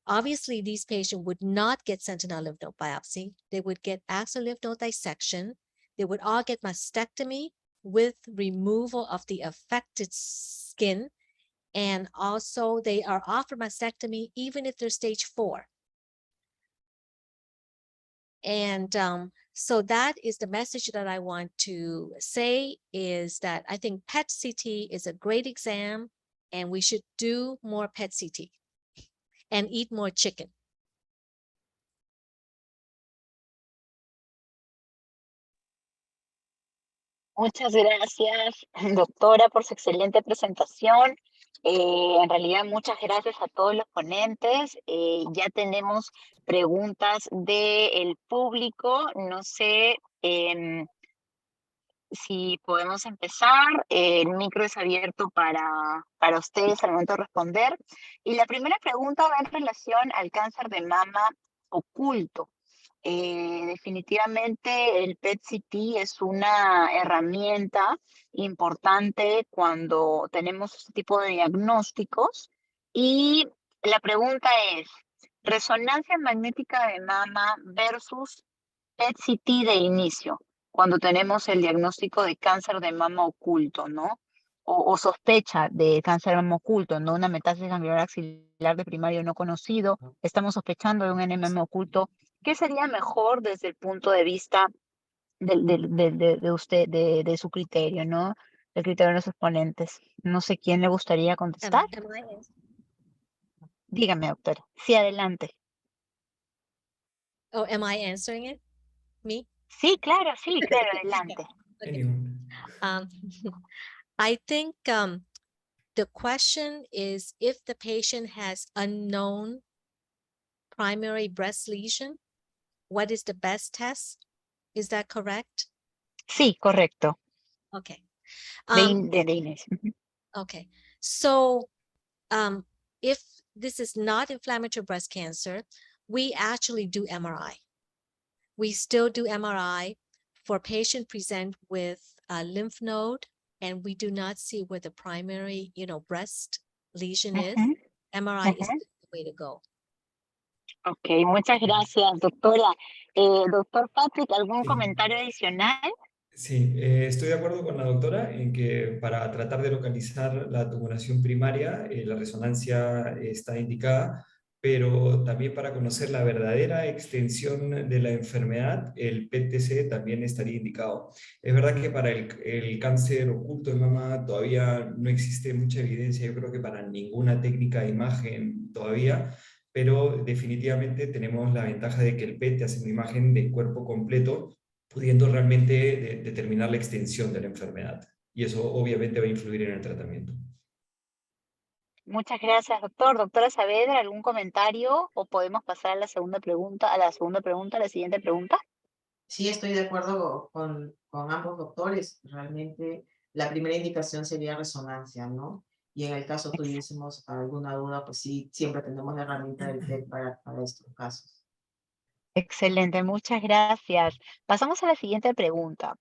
Speaker 6: obviously these patients would not get sentinel lymph node biopsy. They would get axial lymph node dissection. They would all get mastectomy with removal of the affected skin. And also they are offered mastectomy even if they're stage 4. And so that is the message that I want to say, is that I think PET CT is a great exam and we should do more PET CT and eat more chicken.
Speaker 2: Muchas gracias, doctora, por su excelente presentación. En realidad, muchas gracias a todos los ponentes. Ya tenemos preguntas del público. No sé si podemos empezar. El micro es abierto para ustedes al momento de responder. Y la primera pregunta va en relación al cáncer de mama oculto. Definitivamente el PET-CT es una herramienta importante cuando tenemos este tipo de diagnósticos. Y la pregunta es, resonancia magnética de mama versus PET-CT de inicio, cuando tenemos el diagnóstico de cáncer de mama oculto, ¿no? O sospecha de cáncer de mama oculto, ¿no? Una metástasis ganglionar axilar de primario no conocido, estamos sospechando de un NMM oculto. ¿Qué sería mejor desde el punto de vista de usted, de su criterio, ¿no? El criterio de los exponentes. No sé quién le gustaría contestar. Dígame, doctora. Sí, adelante.
Speaker 6: Oh, am I answering it? Me?
Speaker 2: Sí, claro, adelante.
Speaker 6: Okay. I think the question is if the patient has unknown primary breast lesion, what is the best test? Is that correct?
Speaker 2: Sí, correcto.
Speaker 6: Okay.
Speaker 2: De inicio.
Speaker 6: Okay. So if this is not inflammatory breast cancer, we actually do MRI. We still do MRI for patient present with a lymph node, and we do not see where the primary, breast lesion is. MRI is the way to go.
Speaker 2: Ok, muchas gracias, doctora. Doctor Patrick, ¿algún comentario adicional?
Speaker 3: Sí, estoy de acuerdo con la doctora en que para tratar de localizar la tumoración primaria, la resonancia está indicada, pero también para conocer la verdadera extensión de la enfermedad, el PET-TC también estaría indicado. Es verdad que para el cáncer oculto de mama todavía no existe mucha evidencia, yo creo que para ninguna técnica de imagen todavía, pero definitivamente tenemos la ventaja de que el PET te hace una imagen de cuerpo completo, pudiendo realmente determinar la extensión de la enfermedad. Y eso obviamente va a influir en el tratamiento.
Speaker 2: Muchas gracias, doctor. Doctora Saavedra, ¿algún comentario? ¿O podemos pasar a la siguiente pregunta, a la siguiente pregunta?
Speaker 5: Sí, estoy de acuerdo con ambos doctores. Realmente la primera indicación sería resonancia, ¿no? Y en el caso tuviésemos alguna duda, pues sí, siempre tenemos la herramienta del PET para estos casos.
Speaker 2: Excelente, muchas gracias. Pasamos a la siguiente pregunta.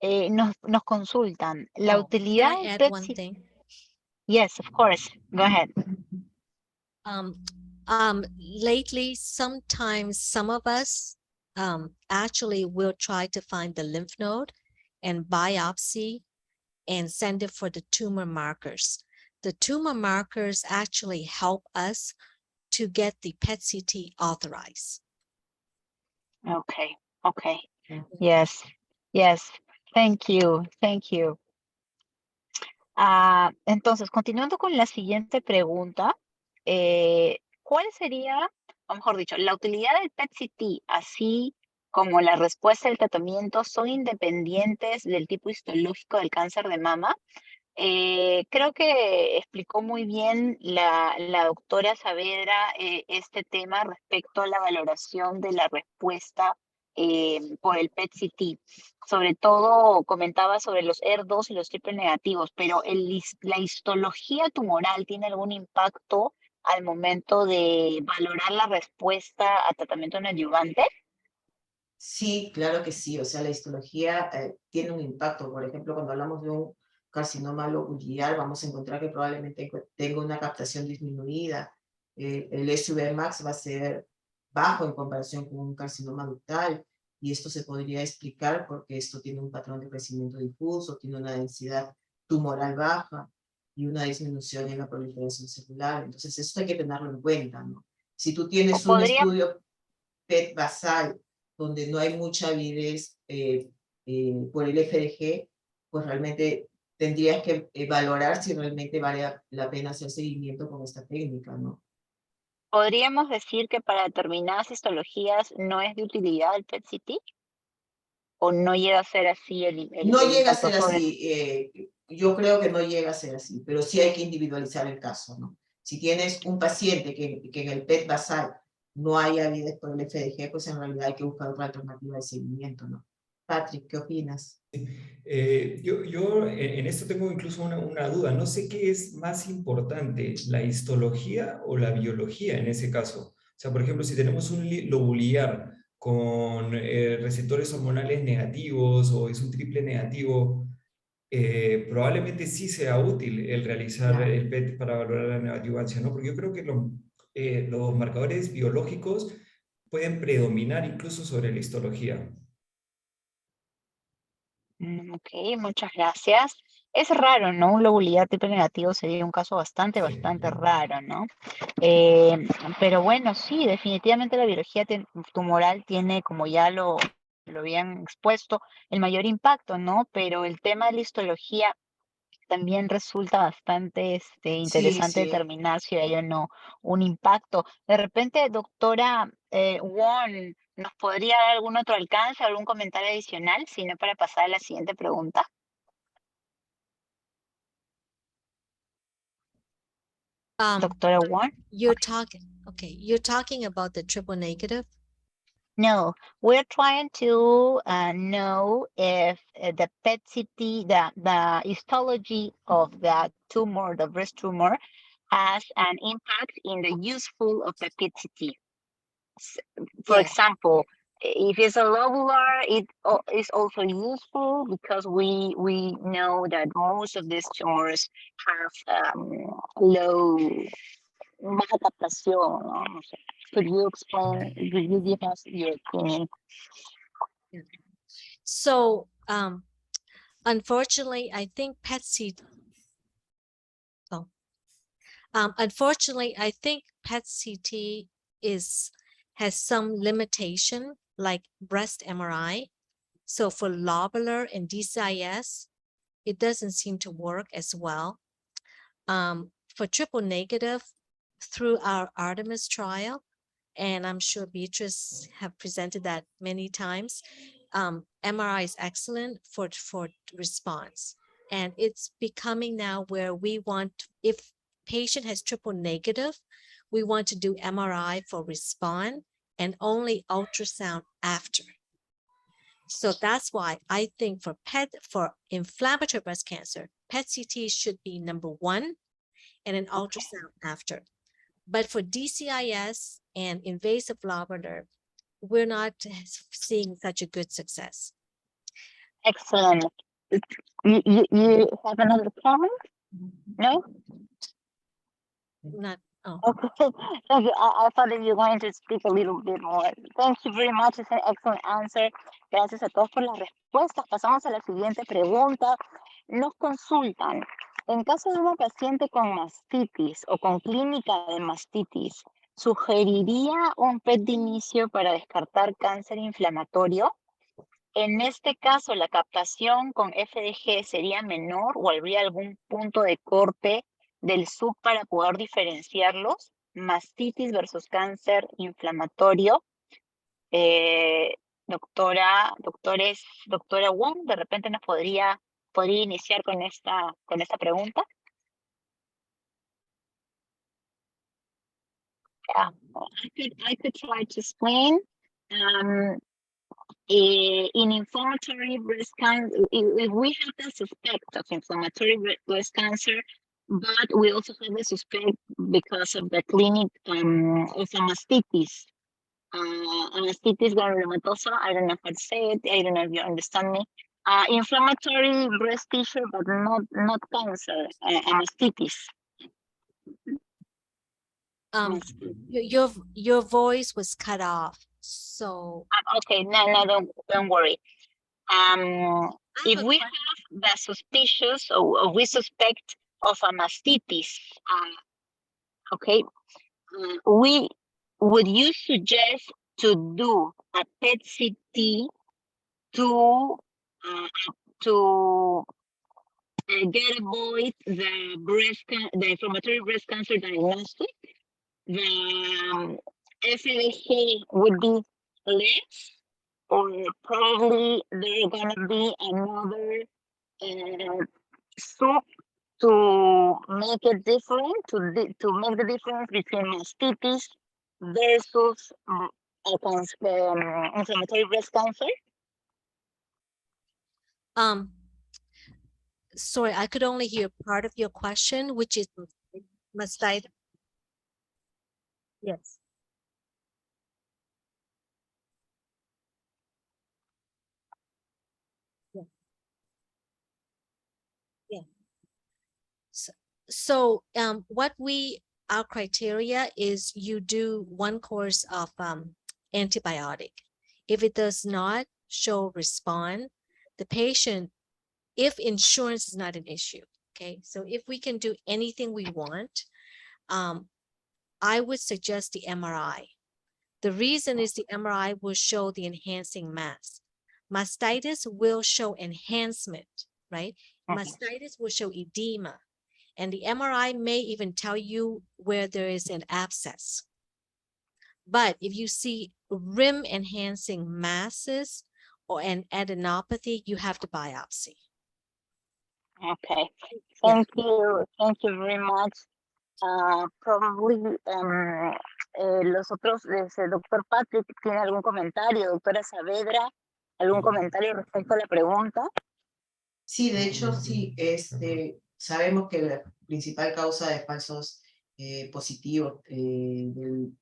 Speaker 2: Nos consultan la utilidad
Speaker 6: Can I
Speaker 2: del
Speaker 6: add
Speaker 2: PET
Speaker 6: one
Speaker 2: CT.
Speaker 6: thing?
Speaker 2: Yes, of course. Go ahead.
Speaker 6: Lately, sometimes some of us actually will try to find the lymph node and biopsy and send it for the tumor markers. The tumor markers actually help us to get the PET-CT authorized.
Speaker 2: Okay. Yes. Thank you. Entonces, continuando con la siguiente pregunta, ¿cuál sería, o mejor dicho, la utilidad del PET-CT así como la respuesta del tratamiento son independientes del tipo histológico del cáncer de mama. Creo que explicó muy bien la doctora Saavedra este tema respecto a la valoración de la respuesta por el PET-CT. Sobre todo comentaba sobre los ER2 y los triple negativos, pero la histología tumoral tiene algún impacto al momento de valorar la respuesta a tratamiento neoadyuvante.
Speaker 5: Sí, claro que sí. O sea, la histología tiene un impacto. Por ejemplo, cuando hablamos de un carcinoma lobular, vamos a encontrar que probablemente tenga una captación disminuida. El SUV max va a ser bajo en comparación con un carcinoma ductal, y esto se podría explicar porque esto tiene un patrón de crecimiento difuso, tiene una densidad tumoral baja y una disminución en la proliferación celular. Entonces, esto hay que tenerlo en cuenta, ¿no? Si tú
Speaker 2: O
Speaker 5: tienes un
Speaker 2: podría
Speaker 5: estudio PET basal donde no hay mucha avidez por el FDG, pues realmente tendrías que valorar si realmente vale la pena hacer seguimiento con esta técnica, ¿no?
Speaker 2: ¿Podríamos decir que para determinadas histologías no es de utilidad el PET-CT? ¿O no llega a ser así
Speaker 5: No
Speaker 2: el
Speaker 5: llega a
Speaker 2: impacto
Speaker 5: ser
Speaker 2: sobre?
Speaker 5: así, yo creo que no llega a ser así, pero sí hay que individualizar el caso, ¿no? Si tienes un paciente que en el PET basal no hay avidez por el FDG, pues en realidad hay que buscar otra alternativa de seguimiento, ¿no? Patrick, ¿qué opinas?
Speaker 3: Yo en esto tengo incluso una duda. No sé qué es más importante, la histología o la biología en ese caso. O sea, por ejemplo, si tenemos un lobular con receptores hormonales negativos o es un triple negativo, probablemente sí sea útil el realizar
Speaker 5: Claro.
Speaker 3: el PET para valorar la neoadjuvancia, ¿no? Porque yo creo que los marcadores biológicos pueden predominar incluso sobre la histología.
Speaker 2: Ok, muchas gracias. Es raro, ¿no? Un lobulidad triple negativo sería un caso bastante
Speaker 3: Sí.
Speaker 2: raro, ¿no? Eh, pero bueno, sí, definitivamente la biología tumoral tiene, como ya lo habían expuesto, el mayor impacto, ¿no? Pero el tema de la histología también resulta bastante
Speaker 5: Sí,
Speaker 2: interesante
Speaker 5: sí.
Speaker 2: determinar si hay o no un impacto. De repente, doctora Won, ¿nos podría dar algún otro alcance, algún comentario adicional, si no para pasar a la siguiente pregunta? Doctora Won.
Speaker 6: You're talking about the triple negative.
Speaker 2: No, we're trying to know if the PET-CT, the histology of the tumor, the breast tumor, has an impact in the useful of the PET-CT. For
Speaker 6: Yes.
Speaker 2: example, if it's a lobular, it is also useful because we know that most of these tumors have low baja captación, ¿no? No sé. Could you explain? Could you give us your opinion?
Speaker 6: So, unfortunately, I think PET-CT. Oh, unfortunately, I think PET-CT has some limitation, like breast MRI. So for lobular and DCIS, it doesn't seem to work as well. For triple negative, through our Artemis trial, and I'm sure Beatrice have presented that many times, MRI is excellent for response. And it's becoming now where we want, if patient has triple negative, we want to do MRI for response and only ultrasound after. So that's why I think for inflammatory breast cancer, PET-CT should be number one and an ultrasound after. But for DCIS and invasive lobular, we're not seeing such a good success.
Speaker 2: Excellent. You have another comment? No?
Speaker 6: Not, oh,
Speaker 2: Okay. Thank you. I thought that you were going to speak a little bit more. Thank you very much. It's an excellent answer. Gracias a todos por las respuestas. Pasamos a la siguiente pregunta. Nos consultan. En caso de una paciente con mastitis o con clínica de mastitis, ¿sugeriría un PET de inicio para descartar cáncer inflamatorio? En este caso, ¿la captación con FDG sería menor o habría algún punto de corte del sub para poder diferenciarlos? Mastitis versus cáncer inflamatorio. doctora Wong, de repente nos podría iniciar con esta pregunta. I could try to explain. In inflammatory breast cancer, if we have the suspect of inflammatory breast cancer, but we also have the suspect because of the clinic of a mastitis. Mastitis granulomatosa, I don't know how to say it, I don't know if you understand me. Inflammatory breast tissue, but not cancer, mastitis.
Speaker 6: Your voice was cut off, so.
Speaker 2: Okay, no, don't worry. If we have the suspicious or we suspect of a mastitis, okay, would you suggest to do a PET-CT to get avoid the inflammatory breast cancer diagnostic? The FLH would be less, or probably there's gonna be another step to make it different, to make the difference between mastitis versus inflammatory breast cancer.
Speaker 6: Sorry, I could only hear part of your question, which is mastitis. Yes. Yeah. Yeah. So our criteria is you do one course of antibiotic. If it does not show response, the patient, if insurance is not an issue, okay? So if we can do anything we want, I would suggest the MRI. The reason is the MRI will show the enhancing mass. Mastitis will show enhancement, right? Mastitis will show edema. And the MRI may even tell you where there is an abscess. But if you see rim enhancing masses or an adenopathy, you have to biopsy.
Speaker 2: Okay, thank you very much. Probably los otros, doctor Patrick, ¿tiene algún comentario? Doctora Saavedra, ¿algún comentario respecto a la pregunta?
Speaker 5: Sí, de hecho, sí, sabemos que la principal causa de falsos positivos del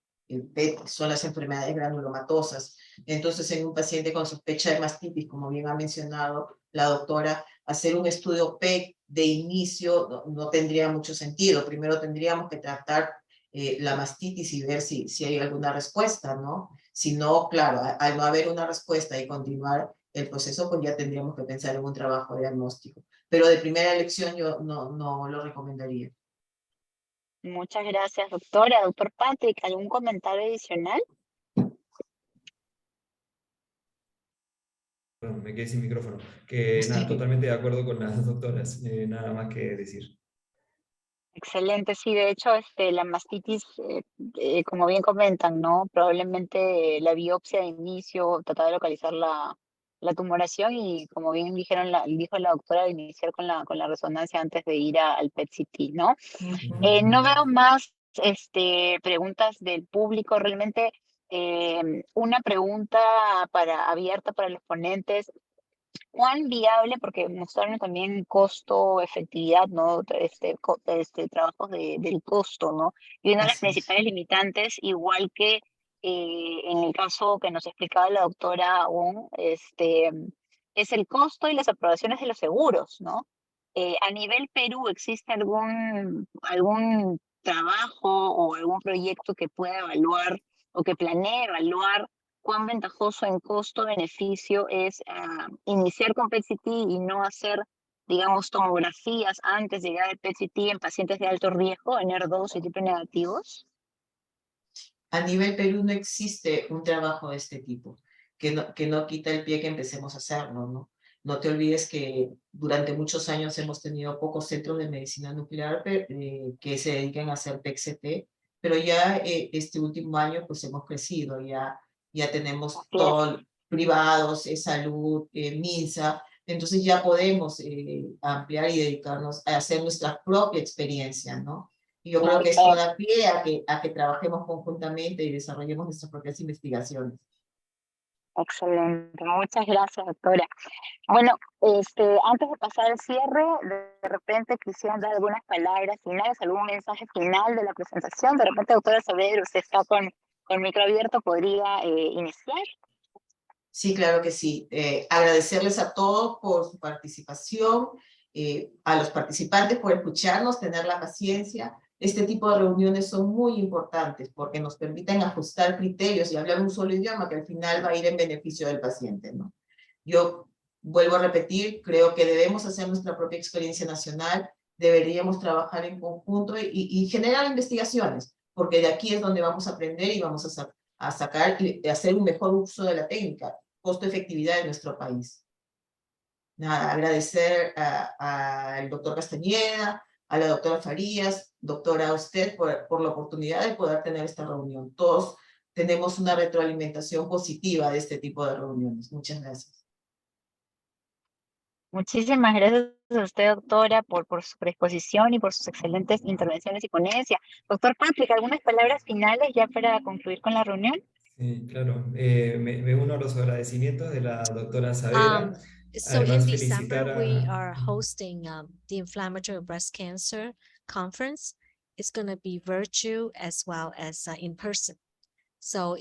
Speaker 5: PET son las enfermedades granulomatosas. Entonces, en un paciente con sospecha de mastitis, como bien ha mencionado la doctora, hacer un estudio PET de inicio no tendría mucho sentido. Primero tendríamos que tratar la mastitis y ver si hay alguna respuesta, ¿no? Si no, claro, al no haber una respuesta y continuar el proceso, pues ya tendríamos que pensar en un trabajo diagnóstico. Pero de primera elección yo no lo recomendaría.
Speaker 2: Muchas gracias, doctora. Doctor Patrick, ¿algún comentario adicional?
Speaker 3: Bueno, me quedé sin micrófono. Que nada, totalmente de acuerdo con las doctoras, nada más que decir.
Speaker 2: Excelente, sí, de hecho, la mastitis, como bien comentan, ¿no? Probablemente la biopsia de inicio, tratar de localizar la tumoración y como bien dijo la doctora, de iniciar con la resonancia antes de ir al PET-CT, ¿no? No veo más preguntas del público, realmente una pregunta abierta para los ponentes. ¿Cuán viable? Porque mostraron también costo, efectividad, ¿no? Trabajos del costo, ¿no? Y una de las principales limitantes, igual que en el caso que nos explicaba la doctora Wong, es el costo y las aprobaciones de los seguros, ¿no? A nivel Perú, ¿existe algún trabajo o algún proyecto que pueda evaluar o que planee evaluar cuán ventajoso en costo-beneficio es iniciar con PET-CT y no hacer, digamos, tomografías antes de llegar al PET-CT en pacientes de alto riesgo, en HER2 y triple negativos?
Speaker 5: A nivel Perú no existe un trabajo de este tipo, que no quita el pie que empecemos a hacerlo, ¿no? No te olvides que durante muchos años hemos tenido pocos centros de medicina nuclear que se dedican a hacer PET-CT, pero ya este último año pues hemos crecido, ya tenemos todo privados, salud, MINSA. Entonces ya podemos ampliar y dedicarnos a hacer nuestra propia experiencia, ¿no? Y yo creo que esto da pie a que trabajemos conjuntamente y desarrollemos nuestras propias investigaciones.
Speaker 2: Excelente, muchas gracias, doctora. Bueno, antes de pasar al cierre, de repente quisieran dar algunas palabras finales, algún mensaje final de la presentación. De repente, doctora Saavedra, usted está con micro abierto, podría iniciar.
Speaker 5: Sí, claro que sí. Agradecerles a todos por su participación, a los participantes por escucharnos, tener la paciencia. Este tipo de reuniones son muy importantes porque nos permiten ajustar criterios y hablar un solo idioma que al final va a ir en beneficio del paciente, ¿no? Yo vuelvo a repetir, creo que debemos hacer nuestra propia experiencia nacional, deberíamos trabajar en conjunto y generar investigaciones, porque de aquí es donde vamos a aprender y vamos a sacar y hacer un mejor uso de la técnica, costo-efectividad de nuestro país. Nada, agradecer al doctor Castañeda, a la doctora Farías, doctora, a usted por la oportunidad de poder tener esta reunión. Todos tenemos una retroalimentación positiva de este tipo de reuniones. Muchas gracias.
Speaker 2: Muchísimas gracias a usted, doctora, por su predisposición y por sus excelentes intervenciones y ponencias. Doctor Patrick, ¿algunas palabras finales ya para concluir con la reunión?
Speaker 3: Sí, claro. Me uno a los agradecimientos de la doctora Saavedra.
Speaker 6: So in
Speaker 3: Además,
Speaker 6: December,
Speaker 3: felicitar
Speaker 6: we
Speaker 3: a...
Speaker 6: are hosting the Inflammatory Breast Cancer Conference. It's going to be virtual as well as in person. So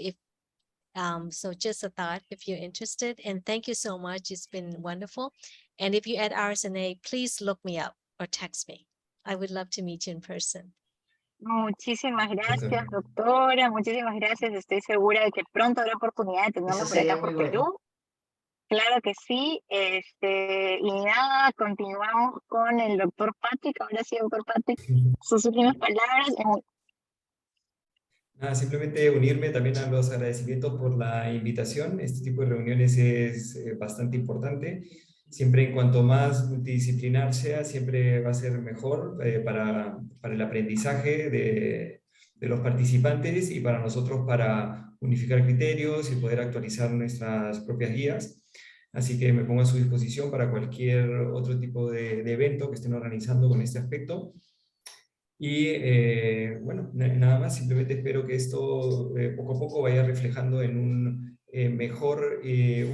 Speaker 6: so just a thought if you're interested, and thank you so much. It's been wonderful. And if you at RSNA, please look me up or text me. I would love to meet you in person.
Speaker 2: Muchísimas gracias, doctora. Muchísimas gracias. Estoy segura de que pronto habrá oportunidad de tenerlo
Speaker 5: Eso
Speaker 2: por acá
Speaker 5: sería
Speaker 2: por
Speaker 5: muy
Speaker 2: Perú.
Speaker 5: bueno.
Speaker 2: Claro que sí. Y nada, continuamos con el doctor Patrick. Ahora sí, doctor Patrick, sus últimas palabras.
Speaker 3: Simplemente unirme también a los agradecimientos por la invitación. Este tipo de reuniones es bastante importante. Siempre en cuanto más multidisciplinar sea, siempre va a ser mejor para el aprendizaje de los participantes y para nosotros para unificar criterios y poder actualizar nuestras propias guías. Así que me pongo a su disposición para cualquier otro tipo de evento que estén organizando con este aspecto. Y bueno, nada más, simplemente espero que esto poco a poco vaya reflejando en un mejor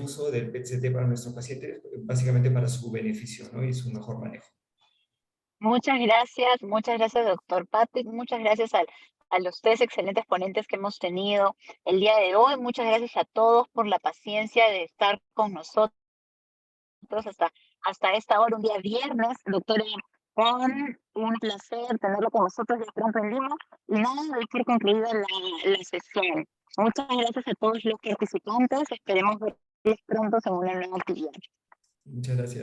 Speaker 3: uso del PET-CT para nuestros pacientes, básicamente para su beneficio, ¿no? Y su mejor manejo.
Speaker 2: Muchas gracias, doctor Patrick. Muchas gracias a los tres excelentes ponentes que hemos tenido el día de hoy. Muchas gracias a todos por la paciencia de estar con nosotros hasta esta hora, un día viernes. Doctora, un placer tenerlo con nosotros ya pronto en Lima. Y nada, doy por concluida la sesión. Muchas gracias a todos los participantes. Esperemos verlos pronto en una nueva actividad.
Speaker 3: Muchas gracias.